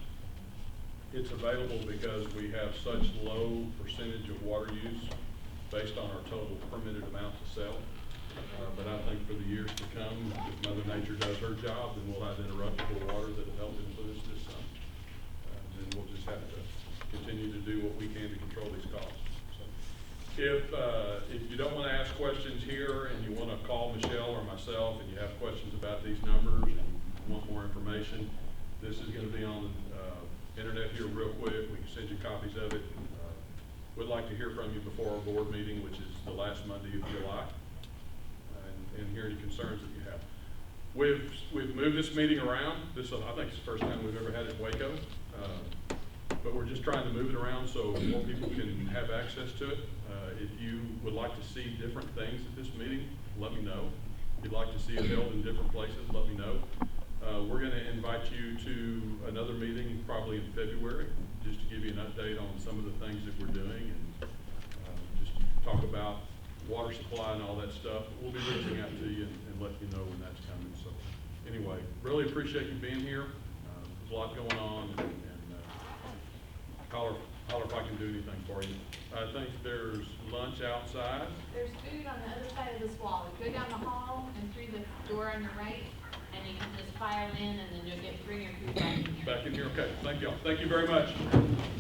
[SPEAKER 1] It's available because we have such low percentage of water use based on our total permitted amount to sell. But I think for the years to come, if Mother Nature does her job, then we'll have interruptible water that'll help influence this some. Then we'll just have to continue to do what we can to control these costs. So, if you don't want to ask questions here and you want to call Michelle or myself and you have questions about these numbers and you want more information, this is going to be on the internet here real quick. We can send you copies of it. We'd like to hear from you before our board meeting, which is the last Monday of July. And hear any concerns that you have. We've moved this meeting around. I think it's the first time we've ever had it in Waco. But we're just trying to move it around so more people can have access to it. If you would like to see different things at this meeting, let me know. If you'd like to see it held in different places, let me know. We're going to invite you to another meeting probably in February, just to give you an update on some of the things that we're doing and just talk about water supply and all that stuff. We'll be reaching out to you and let you know when that's coming. So anyway, really appreciate you being here. There's a lot going on, and holler if I can do anything for you. I think there's lunch outside.
[SPEAKER 15] There's food on the other side of this wall. Go down the hall and through the door on your right, and you can just file in, and then you'll bring your food back in here.
[SPEAKER 1] Back in here, okay. Thank y'all. Thank you very much.